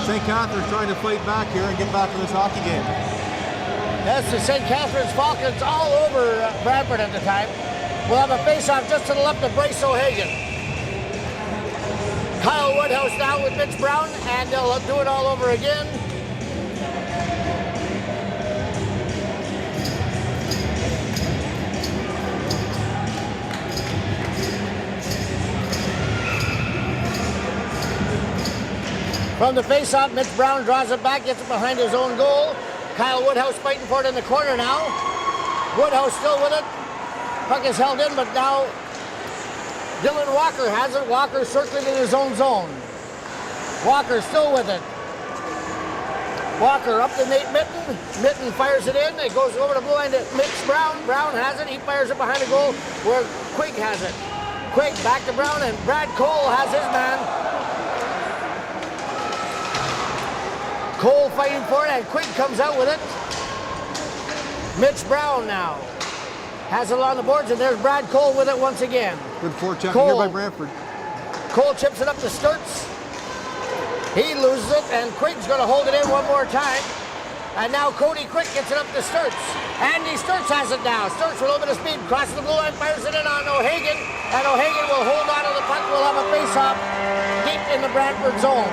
Speaker 1: St. Catharines trying to fight back here and get back to this hockey game.
Speaker 3: That's the St. Catharines Falcons all over Branford at the time. We'll have a face-off just to the left of Bryce O'Hagan. Kyle Woodhouse now with Mitch Brown, and they'll do it all over again. From the face-off, Mitch Brown draws it back, gets it behind his own goal. Kyle Woodhouse fighting for it in the corner now. Woodhouse still with it. Puck is held in, but now Dylan Walker has it. Walker circling in his own zone. Walker still with it. Walker up to Nate Mitten. Mitten fires it in. It goes over the blue line to Mitch Brown. Brown has it. He fires it behind the goal where Quigg has it. Quigg back to Brown, and Brad Cole has his man. Cole fighting for it, and Quigg comes out with it. Mitch Brown now has it on the boards, and there's Brad Cole with it once again.
Speaker 1: Good forecheck here by Branford.
Speaker 3: Cole chips it up to Sturts. He loses it, and Quigg's going to hold it in one more time. And now Cody Quick gets it up to Sturts. Andy Sturts has it now. Sturts with a little bit of speed, crosses the blue line, fires it in on O'Hagan, and O'Hagan will hold on to the puck. We'll have a face-off deep in the Brantford zone.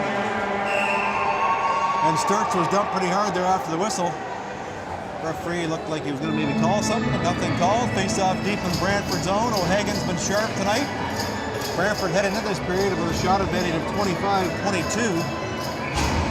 Speaker 1: And Sturts was dumped pretty hard there after the whistle. Referee looked like he was going to maybe call something, but nothing called. Face-off deep in Brantford zone. O'Hagan's been sharp tonight. Brantford heading into this period with a shot advantage of 25-22.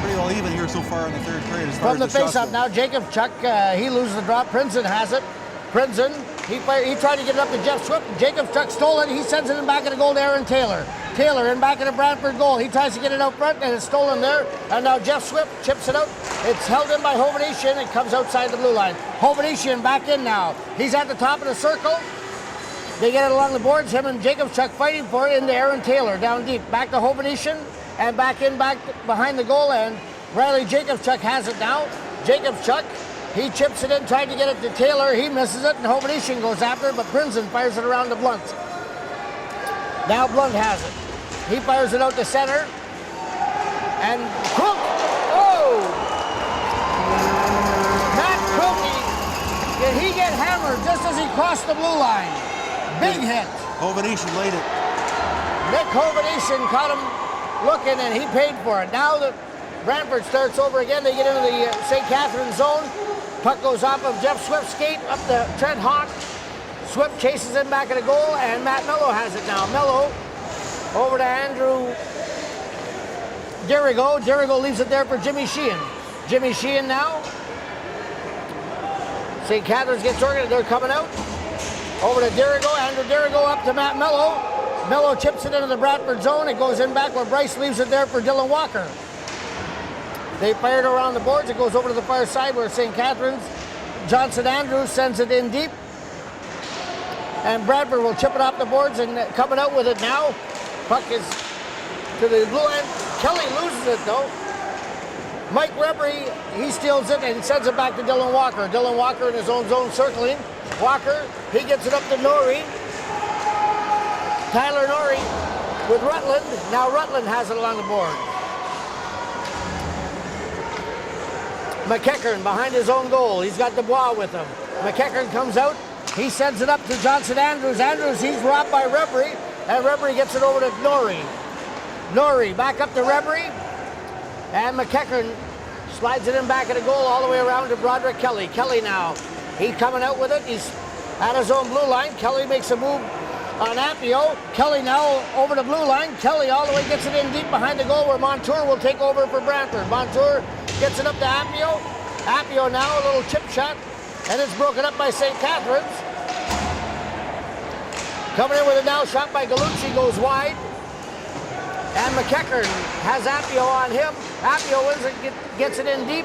Speaker 1: Pretty well even here so far in the third period. As far
Speaker 3: From the
Speaker 1: as the
Speaker 3: face-off now, Jacob Chuck, he loses the drop. Princeton has it. Princeton, he tried to get it up to Jeff Swift. Jacob Chuck stole it. He sends it in back of the goal to Aaron Taylor. Taylor in back of the Brantford goal. He tries to get it out front, and it's stolen there. And now Jeff Swift chips it out. It's held in by Hovnesian. It comes outside the blue line. Hovnesian back in now. He's at the top of the circle. They get it along the boards. Him and Jacob Chuck fighting for it into Aaron Taylor down deep. Back to Hovnesian, and back behind the goal. And Riley Jacobchuk has it now. Jacobchuk, he chips it in, trying to get it to Taylor. He misses it, and Hovnesian goes after it, but Princeton fires it around to Blunt. Now Blunt has it. He fires it out to center. And Crook. Oh! Matt Crookie. Did he get hammered just as he crossed the blue line? Big hit.
Speaker 1: Hovenish laid it.
Speaker 3: Nick Hovenish caught him looking, and he paid for it. Now the Brantford starts over again. They get into the St. Catharines zone. Puck goes off of Jeff Swift's skate up to Trent Hawk. Swift chases him back at the goal, and Matt Mello has it now. Mello over to Andrew Dirigo. Dirigo leaves it there for Jimmy Sheehan. Jimmy Sheehan now. St. Catharines gets organized. They're coming out. Over to Dirigo. Andrew Dirigo up to Matt Mello. Mello chips it into the Brantford zone. It goes in back where Bryce leaves it there for Dylan Walker. They fire it around the boards. It goes over to the far side where St. Catharines. Johnson Andrews sends it in deep. And Bradford will chip it off the boards and coming out with it now. Puck is to the blue end. Kelly loses it though. Mike Rebry, he steals it and sends it back to Dylan Walker. Dylan Walker in his own zone circling. Walker, he gets it up to Norrie. Tyler Norrie with Rutland. Now Rutland has it along the board. McEachern behind his own goal. He's got Dubois with him. McEachern comes out. He sends it up to Johnson Andrews. Andrews, he's robbed by Rebry. And Rebry gets it over to Norrie. Norrie back up to Rebry. And McEachern slides it in back at the goal all the way around to Broderick Kelly. Kelly now, he's coming out with it. He's at his own blue line. Kelly makes a move on Appio. Kelly now over the blue line. Kelly all the way gets it in deep behind the goal where Montour will take over for Brantford. Montour gets it up to Appio. Appio now, a little chip shot. And it's broken up by St. Catharines. Coming in with it now, shot by Gallucci, goes wide. And McEachern has Appio on him. Appio wins it, gets it in deep.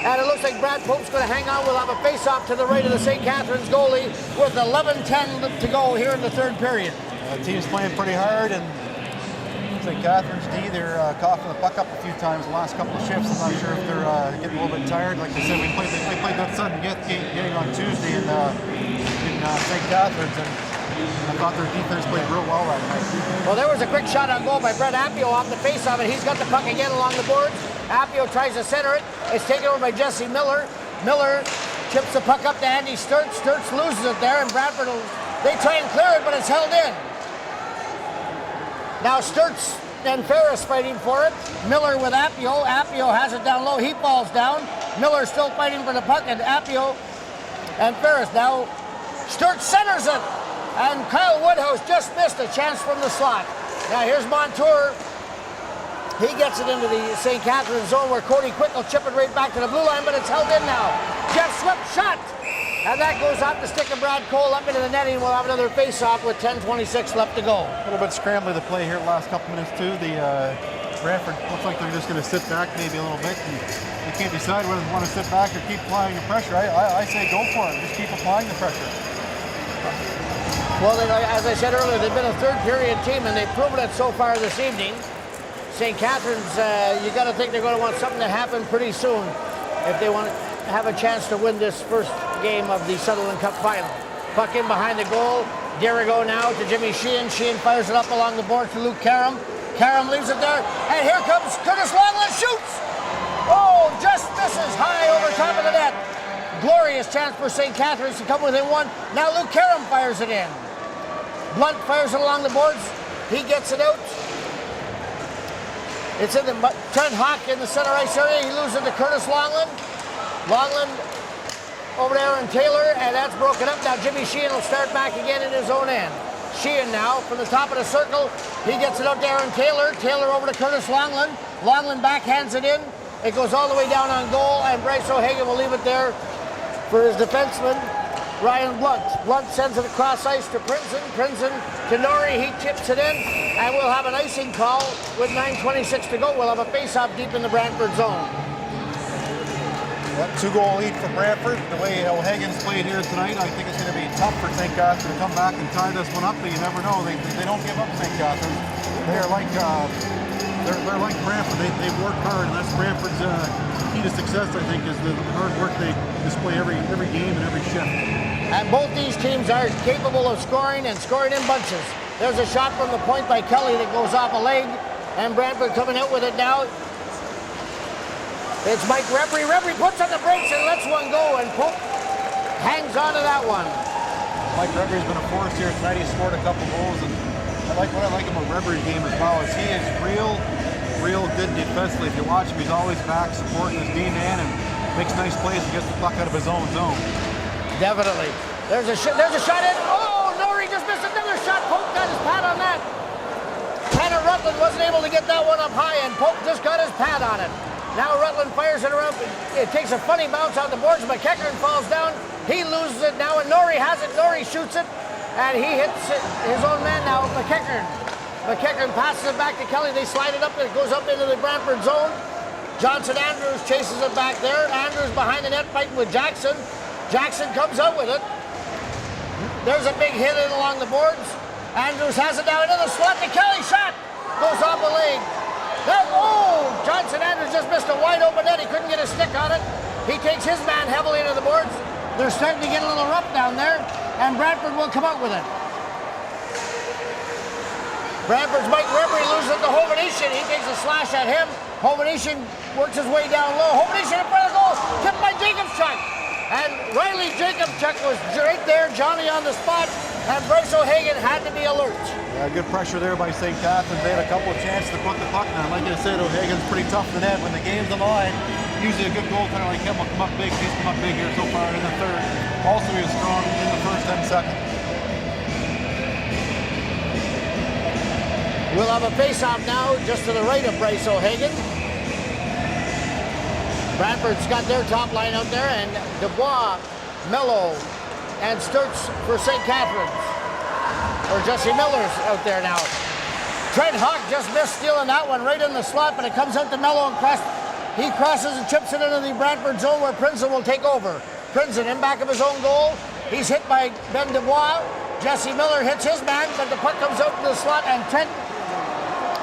Speaker 3: And it looks like Brad Pope's going to hang on. We'll have a face-off to the right of the St. Catharines goalie with 11:10 to go here in the third period.
Speaker 1: The team's playing pretty hard, and St. Catharines D, they're coughing the puck up a few times the last couple of shifts. I'm not sure if they're getting a little bit tired. Like I said, they played that sudden game on Tuesday in St. Catharines, and I thought their defense played real well that night.
Speaker 3: Well, there was a quick shot on goal by Brett Appio off the face-off, and he's got the puck again along the boards. Appio tries to center it. It's taken over by Jesse Miller. Miller chips the puck up to Andy Sturts. Sturts loses it there, and Bradford they try and clear it, but it's held in. Now Sturts and Ferris fighting for it. Miller with Appio. Appio has it down low. He falls down. Miller still fighting for the puck, and Appio and Ferris now. Sturts centers it, and Kyle Woodhouse just missed a chance from the slot. Now here's Montour. He gets it into the St. Catharines zone where Cody Quick will chip it right back to the blue line, but it's held in now. Jeff Swift shot, and that goes off the stick of Brad Cole up into the netting. We'll have another face-off with 10:26 left to go.
Speaker 1: A little bit scrambly to play here the last couple minutes too. The Brantford looks like they're just going to sit back maybe a little bit. And they can't decide whether they want to sit back or keep applying the pressure. I say go for it. Just keep applying the pressure.
Speaker 3: Well, as I said earlier, they've been a third-period team, and they've proven it so far this evening. St. Catharines, you got to think they're going to want something to happen pretty soon if they want to have a chance to win this first game of the Sutherland Cup final. Puck in behind the goal. Dirigo now to Jimmy Sheehan. Sheehan fires it up along the board to Luke Karam. Karam leaves it there, and here comes Curtis Longland, shoots! Oh, just misses high over top of the net. Glorious chance for St. Catharines to come within one. Now Luke Karam fires it in. Blunt fires it along the boards. He gets it out. It's in the Trent Hawk in the center ice area. He loses it to Curtis Longland. Longland over to Aaron Taylor, and that's broken up. Now Jimmy Sheehan will start back again in his own end. Sheehan now from the top of the circle. He gets it out to Aaron Taylor. Taylor over to Curtis Longland. Longland backhands it in. It goes all the way down on goal, and Bryce O'Hagan will leave it there for his defenseman, Ryan Blunt. Blunt sends it across ice to Prinzen. Prinzen to Norrie. He chips it in, and we'll have an icing call with 9:26 to go. We'll have a face-off deep in the Brantford zone.
Speaker 1: Yep, 2-goal lead for Branford. The way O'Hagan's played here tonight, I think it's going to be tough for St. Catharines to come back and tie this one up, but you never know. They don't give up, St. Catharines. They're like Branford. They work hard, and that's Branford's key to success, I think, is the hard work they display every game and every shift.
Speaker 3: And both these teams are capable of scoring and scoring in bunches. There's a shot from the point by Kelly that goes off a leg, and Brantford coming out with it now. It's Mike Rebry. Rebry puts on the brakes and lets one go, and Pope hangs on to that one.
Speaker 1: Mike Rebry's been a force here tonight. He scored a couple goals, and what I like about Rebry's game as well is he is real good defensively. If you watch him, he's always back supporting his D-man and makes nice plays and gets the puck out of his own zone.
Speaker 3: Definitely. There's a shot in. Oh, Norrie just missed another shot. Pope got his pad on that. Tanner Rutland wasn't able to get that one up high, and Pope just got his pad on it. Now Rutland fires it around. It takes a funny bounce on the boards. McEachern falls down. He loses it now, and Norrie has it. Norrie shoots it, and he hits it, his own man now, McEachern. McEachern passes it back to Kelly. They slide it up, and it goes up into the Brantford zone. Johnson Andrews chases it back there. Andrews behind the net fighting with Jackson. Jackson comes out with it. There's a big hit in along the boards. Andrews has it down into the slot to Kelly. Shot goes off the leg. Oh, Johnson Andrews just missed a wide open net. He couldn't get a stick on it. He takes his man heavily into the boards. They're starting to get a little rough down there, and Brantford will come out with it. Brantford's Mike Rebry loses it to Hovnician. He takes a slash at him. Hovnician works his way down low. Hovnician in front of the goal. Tipped by Jacobchuk. And Riley Jacobchuk was right there, Johnny on the spot, and Bryce O'Hagan had to be alert.
Speaker 1: Yeah, good pressure there by St. Catharines. They had a couple of chances to put the puck down. Like I said, O'Hagan's pretty tough in the net. When the game's on the line, usually a good goaltender like him will come up big. He's come up big here so far in the third. Also, he was strong in the first 10 seconds.
Speaker 3: We'll have a face-off now just to the right of Bryce O'Hagan. Brantford's got their top line out there, and Dubois, Mello, and Sturts for St. Catharines. Or Jesse Miller's out there now. Trent Hawk just missed stealing that one right in the slot, but it comes out to Mello and he crosses and chips it into the Brantford zone where Prinzen will take over. Prinzen in back of his own goal. He's hit by Ben Dubois. Jesse Miller hits his man, but the puck comes out to the slot, and Trent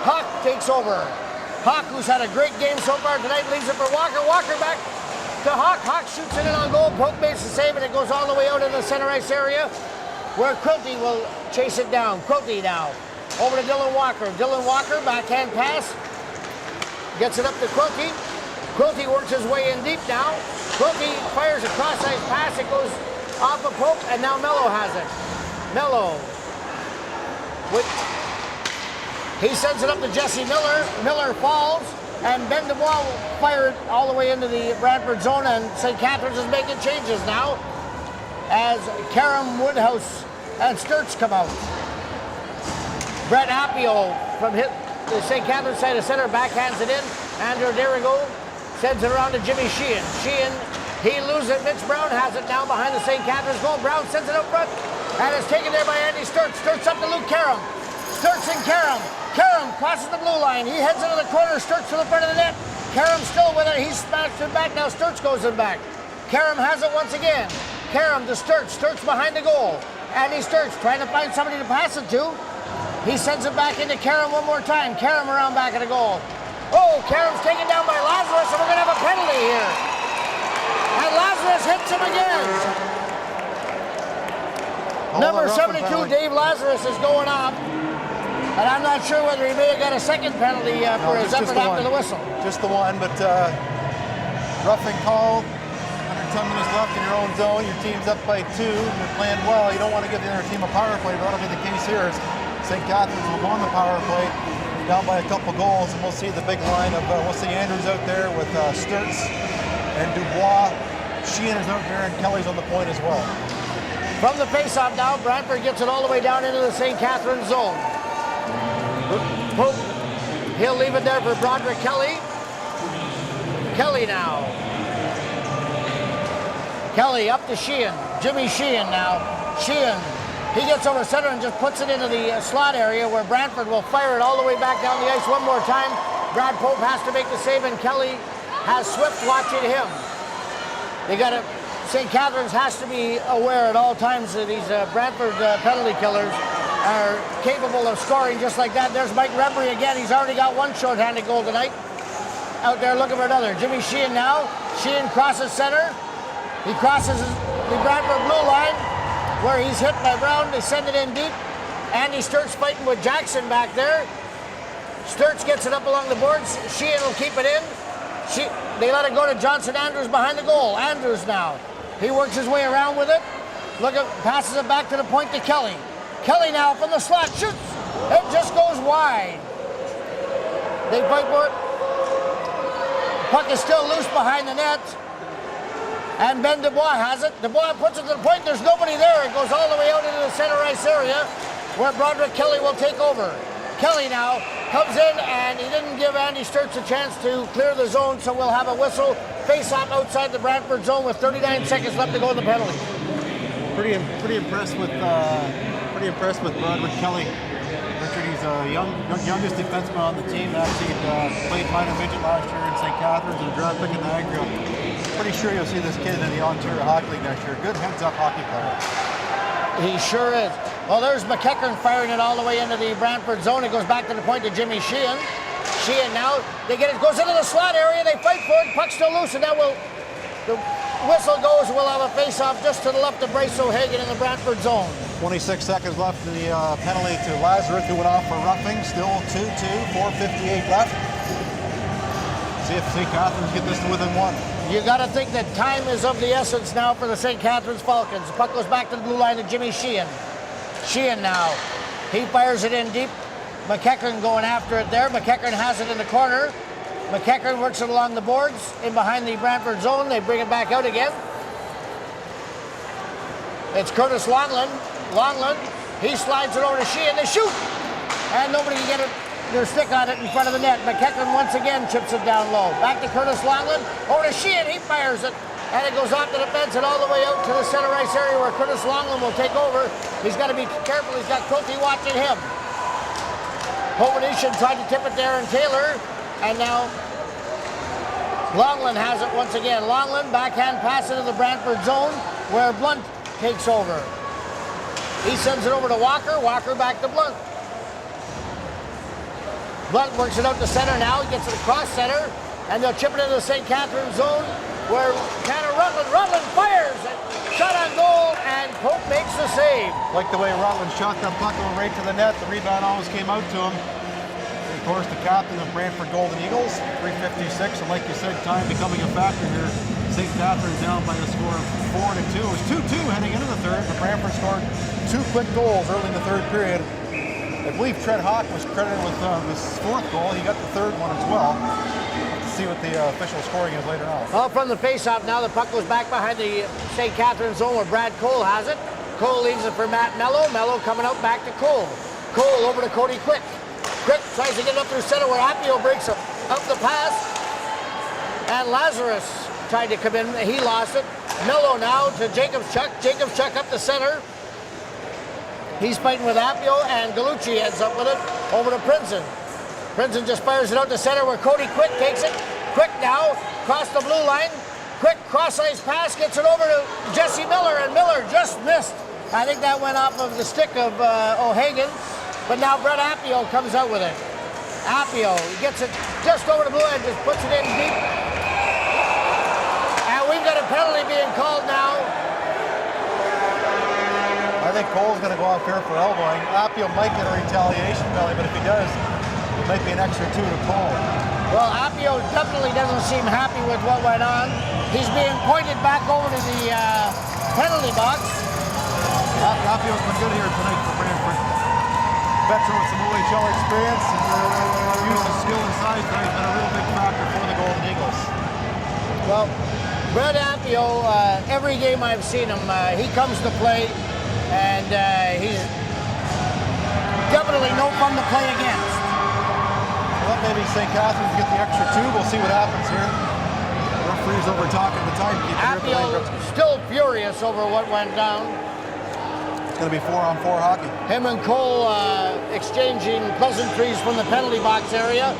Speaker 3: Hawk takes over. Hawk, who's had a great game so far tonight, leaves it for Walker. Walker back to Hawk. Hawk shoots it in on goal. Pope makes the save, and it goes all the way out in the center ice area where Quilty will chase it down. Quilty now over to Dylan Walker. Dylan Walker, backhand pass. Gets it up to Quilty. Quilty works his way in deep now. Quilty fires a cross-ice pass. It goes off of Pope, and now Mello has it. Mello. He sends it up to Jesse Miller. Miller falls, and Ben Dubois will fire it all the way into the Brantford zone, and St. Catharines is making changes now as Karam Woodhouse and Sturts come out. Brett Appio from the St. Catharines side of center backhands it in. Andrew Derigo sends it around to Jimmy Sheehan. Sheehan, he loses it. Mitch Brown has it now behind the St. Catharines goal. Brown sends it up front, and it's taken there by Andy Sturts. Sturts up to Luke Karam. Sturts and Karam. Karam crosses the blue line. He heads into the corner. Sturts to the front of the net. Karam still with it. He's smashed it back. Now Sturts goes in back. Karam has it once again. Karam to Sturts. Sturts behind the goal. Andy Sturts trying to find somebody to pass it to. He sends it back into Karam one more time. Karam around back of the goal. Oh, Karam's taken down by Lazarus, and we're going to have a penalty here. And Lazarus hits him again. Number 72, Dave Lazarus, is going off. And I'm not sure whether he may have got a second penalty for his effort after the whistle.
Speaker 1: Just the one, but roughing call. 110 minutes left in your own zone. Your team's up by 2. You're playing well. You don't want to give the other team a power play, but that'll be the case here. St. Catharines will go on the power play, down by a couple goals, and we'll see the big line of, we'll see Andrews out there with Sturts and Dubois. Sheehan is out there, and Kelly's on the point as well.
Speaker 3: From the face-off now, Brantford gets it all the way down into the St. Catharines zone. Pope, he'll leave it there for Broderick Kelly. Kelly now. Kelly up to Sheehan. Jimmy Sheehan now. Sheehan, he gets over center and just puts it into the slot area where Brantford will fire it all the way back down the ice one more time. Brad Pope has to make the save, and Kelly has Swift watching him. They got to, St. Catharines has to be aware at all times that these Brantford penalty killers are capable of scoring just like that. There's Mike Rebry again. He's already got one shorthanded goal tonight. Out there looking for another. Jimmy Sheehan now. Sheehan crosses center. He crosses the Brantford blue line where he's hit by Brown. They send it in deep. Andy Sturt's fighting with Jackson back there. Sturts gets it up along the boards. Sheehan will keep it in. They let it go to Johnson Andrews behind the goal. Andrews now. He works his way around with it. Passes it back to the point to Kelly. Kelly now from the slot. Shoots. It just goes wide. They fight for it. Puck is still loose behind the net. And Ben Dubois has it. Dubois puts it to the point. There's nobody there. It goes all the way out into the center ice area where Broderick Kelly will take over. Kelly now comes in, and he didn't give Andy Sturts a chance to clear the zone, so we'll have a whistle face-off outside the Brantford zone with 39 seconds left to go in the penalty.
Speaker 1: Pretty impressed with Broderick Kelly. Richard, he's youngest defenseman on the team. Actually played minor midget last year in St. Catharines and draft pick in Niagara. Pretty sure you'll see this kid in the Ontario Hockey League next year. Good heads-up hockey player.
Speaker 3: He sure is. Well, there's McEachern firing it all the way into the Brantford zone. It goes back to the point to Jimmy Sheehan. Sheehan now, they get it, goes into the slot area. They fight for it. Puck's still loose, and now the whistle goes. We'll have a face-off just to the left of Bryce O'Hagan in the Brantford zone.
Speaker 1: 26 seconds left in the penalty to Lazarus, who went off for roughing. Still 2-2, 4:58 left. See if St. Catharines get this to within one.
Speaker 3: You got to think that time is of the essence now for the St. Catharines Falcons. The puck goes back to the blue line to Jimmy Sheehan. Sheehan now, he fires it in deep. McEachern going after it there. McEachern has it in the corner. McEachern works it along the boards in behind the Brantford zone. They bring it back out again. It's Curtis Longland. Longland, he slides it over to Sheehan. They shoot, and nobody can get their stick on it in front of the net. McEachern once again chips it down low. Back to Curtis Longland. Over to Sheehan. He fires it. And it goes off to the fence and all the way out to the center ice area where Curtis Longland will take over. He's got to be careful. He's got Quilty watching him. Hovenish tried to tip it there and Taylor. And now Longland has it once again. Longland backhand pass into the Brantford zone where Blunt takes over. He sends it over to Walker. Walker back to Blunt. Blunt works it out to center now. He gets it across center. And they'll chip it into the St. Catharines zone where Tanner Rutland fires it. Shot on goal, and Pope makes the save.
Speaker 1: Like the way Rutland shot that puck going right to the net. The rebound almost came out to him. And of course, the captain of Brantford Golden Eagles, 3:56. And like you said, time becoming a factor here. St. Catharines down by a score of 4-2. It was 2-2 heading into the third, but Brantford scored 2 quick goals early in the third period. I believe Tread Hawk was credited with this fourth goal. He got the third one as well. See what the official scoring is later on.
Speaker 3: Well, from the face-off now, the puck goes back behind the St. Catharines zone where Brad Cole has it. Cole leaves it for Matt Mello. Mello coming out back to Cole. Cole over to Cody Quick. Quick tries to get it up through center where Appio breaks up the pass. And Lazarus tried to come in. He lost it. Mello now to Jacobs-Chuck. Jacobs-Chuck up the center. He's fighting with Appio, and Galucci ends up with it over to Princeton. Princeton just fires it out to center where Cody Quick takes it. Quick now, across the blue line. Quick cross-ice pass, gets it over to Jesse Miller, and Miller just missed. I think that went off of the stick of O'Hagan, but now Brett Appio comes out with it. Appio, he gets it just over the blue line, just puts it in deep. And we've got a penalty being called now.
Speaker 1: I think Cole's going to go off here for elbowing. Appio might get a retaliation penalty, but if he does, it might be an extra 2 to Cole.
Speaker 3: Well, Appio definitely doesn't seem happy with what went on. He's being pointed back over to the penalty box.
Speaker 1: Appio's been good here tonight for Branford. Veteran with some OHL experience and use of skill and size, but he's been a real big factor for the Golden Eagles.
Speaker 3: Well, Brett Appio, every game I've seen him, he comes to play, and he's definitely no fun to play against.
Speaker 1: Well, maybe St. Catharines get the extra 2. We'll see what happens here. The referee's over talking the timekeeper.
Speaker 3: Appio still furious over what went down.
Speaker 1: It's going to be 4-on-4 hockey.
Speaker 3: Him and Cole exchanging pleasantries from the penalty box area.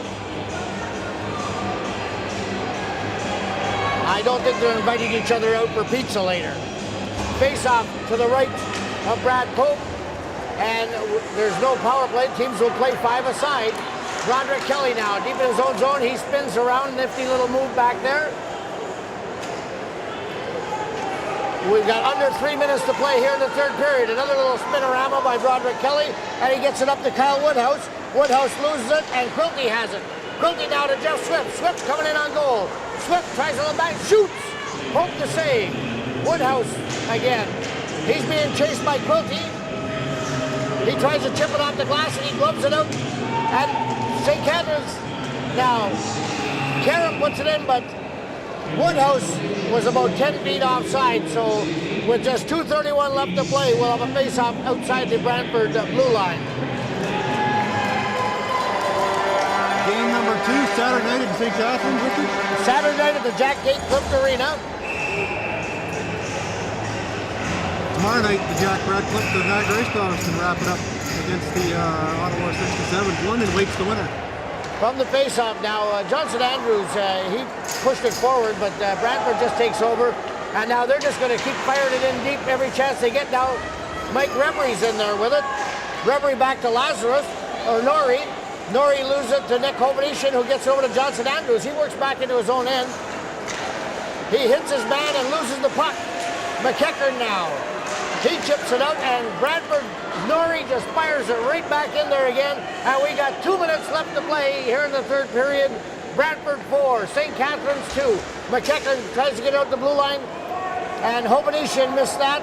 Speaker 3: I don't think they're inviting each other out for pizza later. Face-off to the right of Brad Pope. And there's no power play. Teams will play 5 aside. Broderick Kelly now, deep in his own zone. He spins around, nifty little move back there. We've got under 3 minutes to play here in the third period. Another little spinorama by Broderick Kelly, and he gets it up to Kyle Woodhouse. Woodhouse loses it, and Quilty has it. Quilty now to Jeff Swift. Swift coming in on goal. Swift tries a little back, shoots. Poke to save. Woodhouse again. He's being chased by Quilty. He tries to chip it off the glass, and he gloves it out. And St. Catharines now. Karam puts it in, but Woodhouse was about 10 feet offside, so with just 2:31 left to play, we'll have a face-off outside the Brantford blue line.
Speaker 1: Game number 2, Saturday night at St. Catharines, Richard?
Speaker 3: Saturday night at the Jack Gate Clift Arena.
Speaker 1: Tomorrow night, the Jack Radcliffe, the Niagara Ice Dogs can wrap it up against the Ottawa 67. London waits the winner.
Speaker 3: From the face-off now, Johnson Andrews, he pushed it forward, but Brantford just takes over. And now they're just going to keep firing it in deep every chance they get. Now Mike Revery's in there with it. Revery back to Lazarus, or Norrie. Norrie loses it to Nick Hovnician, who gets over to Johnson Andrews. He works back into his own end. He hits his man and loses the puck. McEachern now. He chips it out, and Brantford, Norrie just fires it right back in there again. And we got 2 minutes left to play here in the third period. Brantford 4, St. Catharines 2. McEachern tries to get out the blue line, and Hovnician missed that.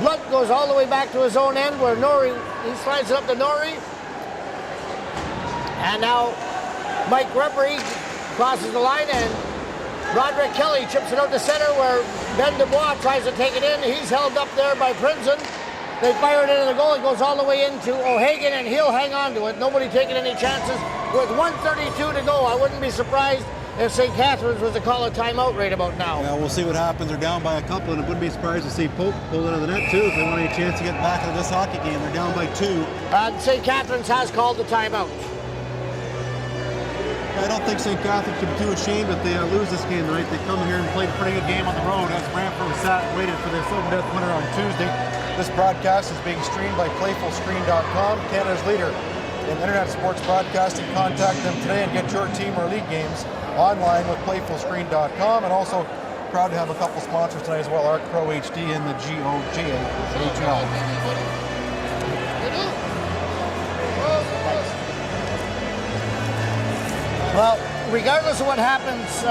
Speaker 3: Blunt goes all the way back to his own end where Norrie, he slides it up to Norrie. And now Mike Revery crosses the line, and Broderick Kelly chips it out to center where Ben Dubois tries to take it in. He's held up there by Princeton. They fire it into the goal. It goes all the way into O'Hagan, and he'll hang on to it. Nobody taking any chances. With 1:32 to go, I wouldn't be surprised if St. Catharines was to call a timeout right about now.
Speaker 1: Yeah, we'll see what happens. They're down by a couple, and I wouldn't be surprised to see Pope pull into the net too if they want any chance to get back into this hockey game. They're down by 2.
Speaker 3: And St. Catharines has called the timeout.
Speaker 1: I don't think St. Catharines should be too ashamed if they lose this game tonight. They come here and played a pretty good game on the road as Branford sat and waited for their sudden death winner on Tuesday. This broadcast is being streamed by PlayfulScreen.com, Canada's leader in internet sports broadcasting. Contact them today and get your team or league games online with PlayfulScreen.com. And also proud to have a couple sponsors tonight as well, Arc Pro HD and the GOJHL.
Speaker 3: Well, regardless of what happens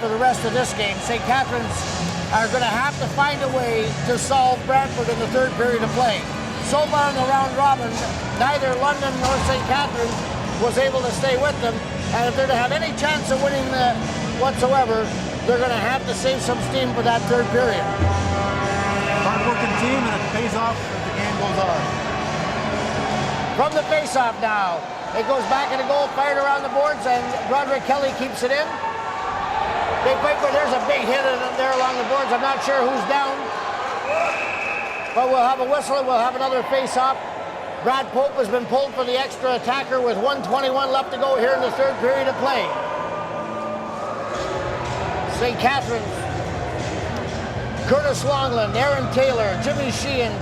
Speaker 3: for the rest of this game, St. Catharines are going to have to find a way to solve Brantford in the third period of play. So far in the round robin, neither London nor St. Catharines was able to stay with them, and if they're to have any chance of winning whatsoever, they're going to have to save some steam for that third period.
Speaker 1: Hard-working team, and it pays off as the game goes on.
Speaker 3: From the face-off now, it goes back in the goal, fired around the boards, and Broderick Kelly keeps it in. They fight, but there's a big hit there along the boards. I'm not sure who's down. But we'll have a whistle and we'll have another face-off. Brad Pope has been pulled for the extra attacker with 1:21 left to go here in the third period of play. St. Catharines, Curtis Longland, Aaron Taylor, Jimmy Sheehan,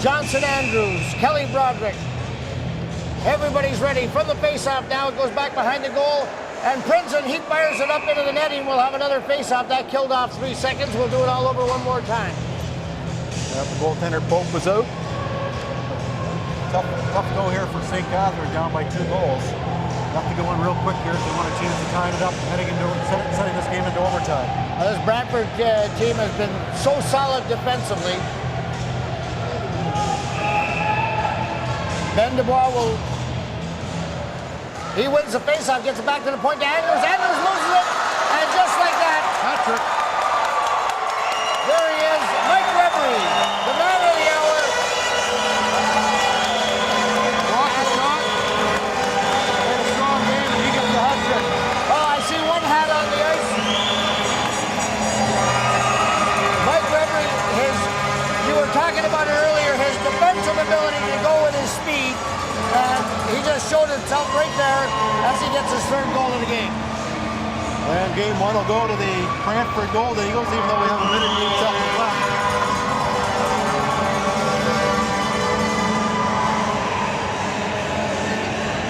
Speaker 3: Johnson Andrews, Kelly Broderick. Everybody's ready. From the face-off now, it goes back behind the goal. And Princeton, he fires it up into the netting. We'll have another face-off. That killed off 3 seconds. We'll do it all over one more time.
Speaker 1: The goaltender Pope was out. Tough go here for St. Catharines, down by 2 goals. Have to go in real quick here if they want a chance to tie it up, heading into setting this game into overtime.
Speaker 3: This Brantford team has been so solid defensively. Ben Dubois will. He wins the faceoff, gets it back to the point to Andrews. Andrews loses it, and just like that,
Speaker 1: Patrick.
Speaker 3: There he is, Mike Revery, the man of the hour.
Speaker 1: Blocked the shot. Played a strong game, and he gets the hat trick.
Speaker 3: Oh, I see one hat on the ice. Mike Revery, you were talking about it earlier, his defensive ability to go with his speed. And he just showed himself right there as he gets his third goal of the game.
Speaker 1: And game 1 will go to the Brantford Golden Eagles, even though we have a minute and 8 seconds left.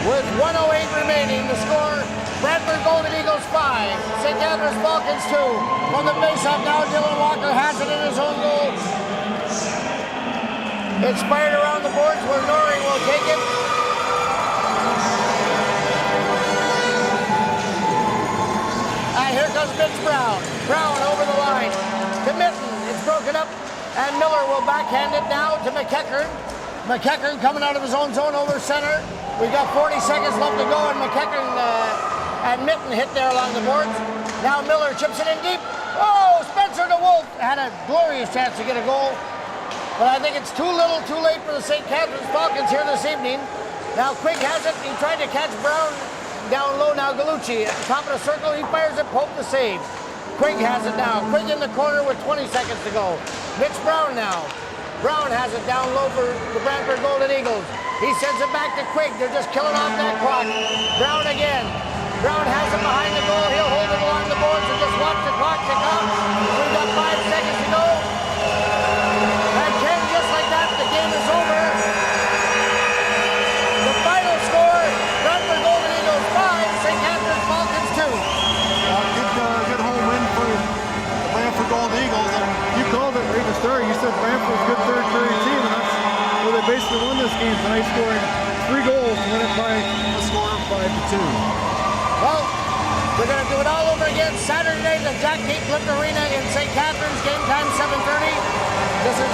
Speaker 3: With 1:08 remaining, the score Brantford Golden Eagles 5. St. Catharines Falcons 2. From the face-off now, Dylan Walker has it in his own goal. It's fired around the boards where Norring will take it. And here comes Mitch Brown. Brown over the line to Mitten. It's broken up, and Miller will backhand it now to McEachern. McEachern coming out of his own zone over center. We've got 40 seconds left to go, and McEachern and Mitten hit there along the boards. Now Miller chips it in deep. Oh, Spencer DeWolf had a glorious chance to get a goal, but I think it's too little, too late for the St. Catharines Falcons here this evening. Now Quigg has it. He tried to catch Brown down low now. Gallucci at the top of the circle. He fires it. Pope the save. Quigg has it now. Quigg in the corner with 20 seconds to go. Mitch Brown now. Brown has it down low for the Brantford Golden Eagles. He sends it back to Quigg. They're just killing off that clock. Brown again. Brown has it behind the goal. He'll hold it along the boards and just watch the clock tick off. We've got 5 seconds to go. And Ken, just like that, the game is over. The final score, Brantford Golden Eagles 5, St. Catharines Falcons 2.
Speaker 1: Good home win for the Brantford Golden Eagles. And you called it right at the start. You said Brantford was a good third period team, and that's where they basically won this game tonight, scoring 3 goals to win it by a score of 5-2.
Speaker 3: Well, we're going to do it all over again Saturday night at the Jack Kate Clip Arena in St. Catharines. Game time 7:30. This is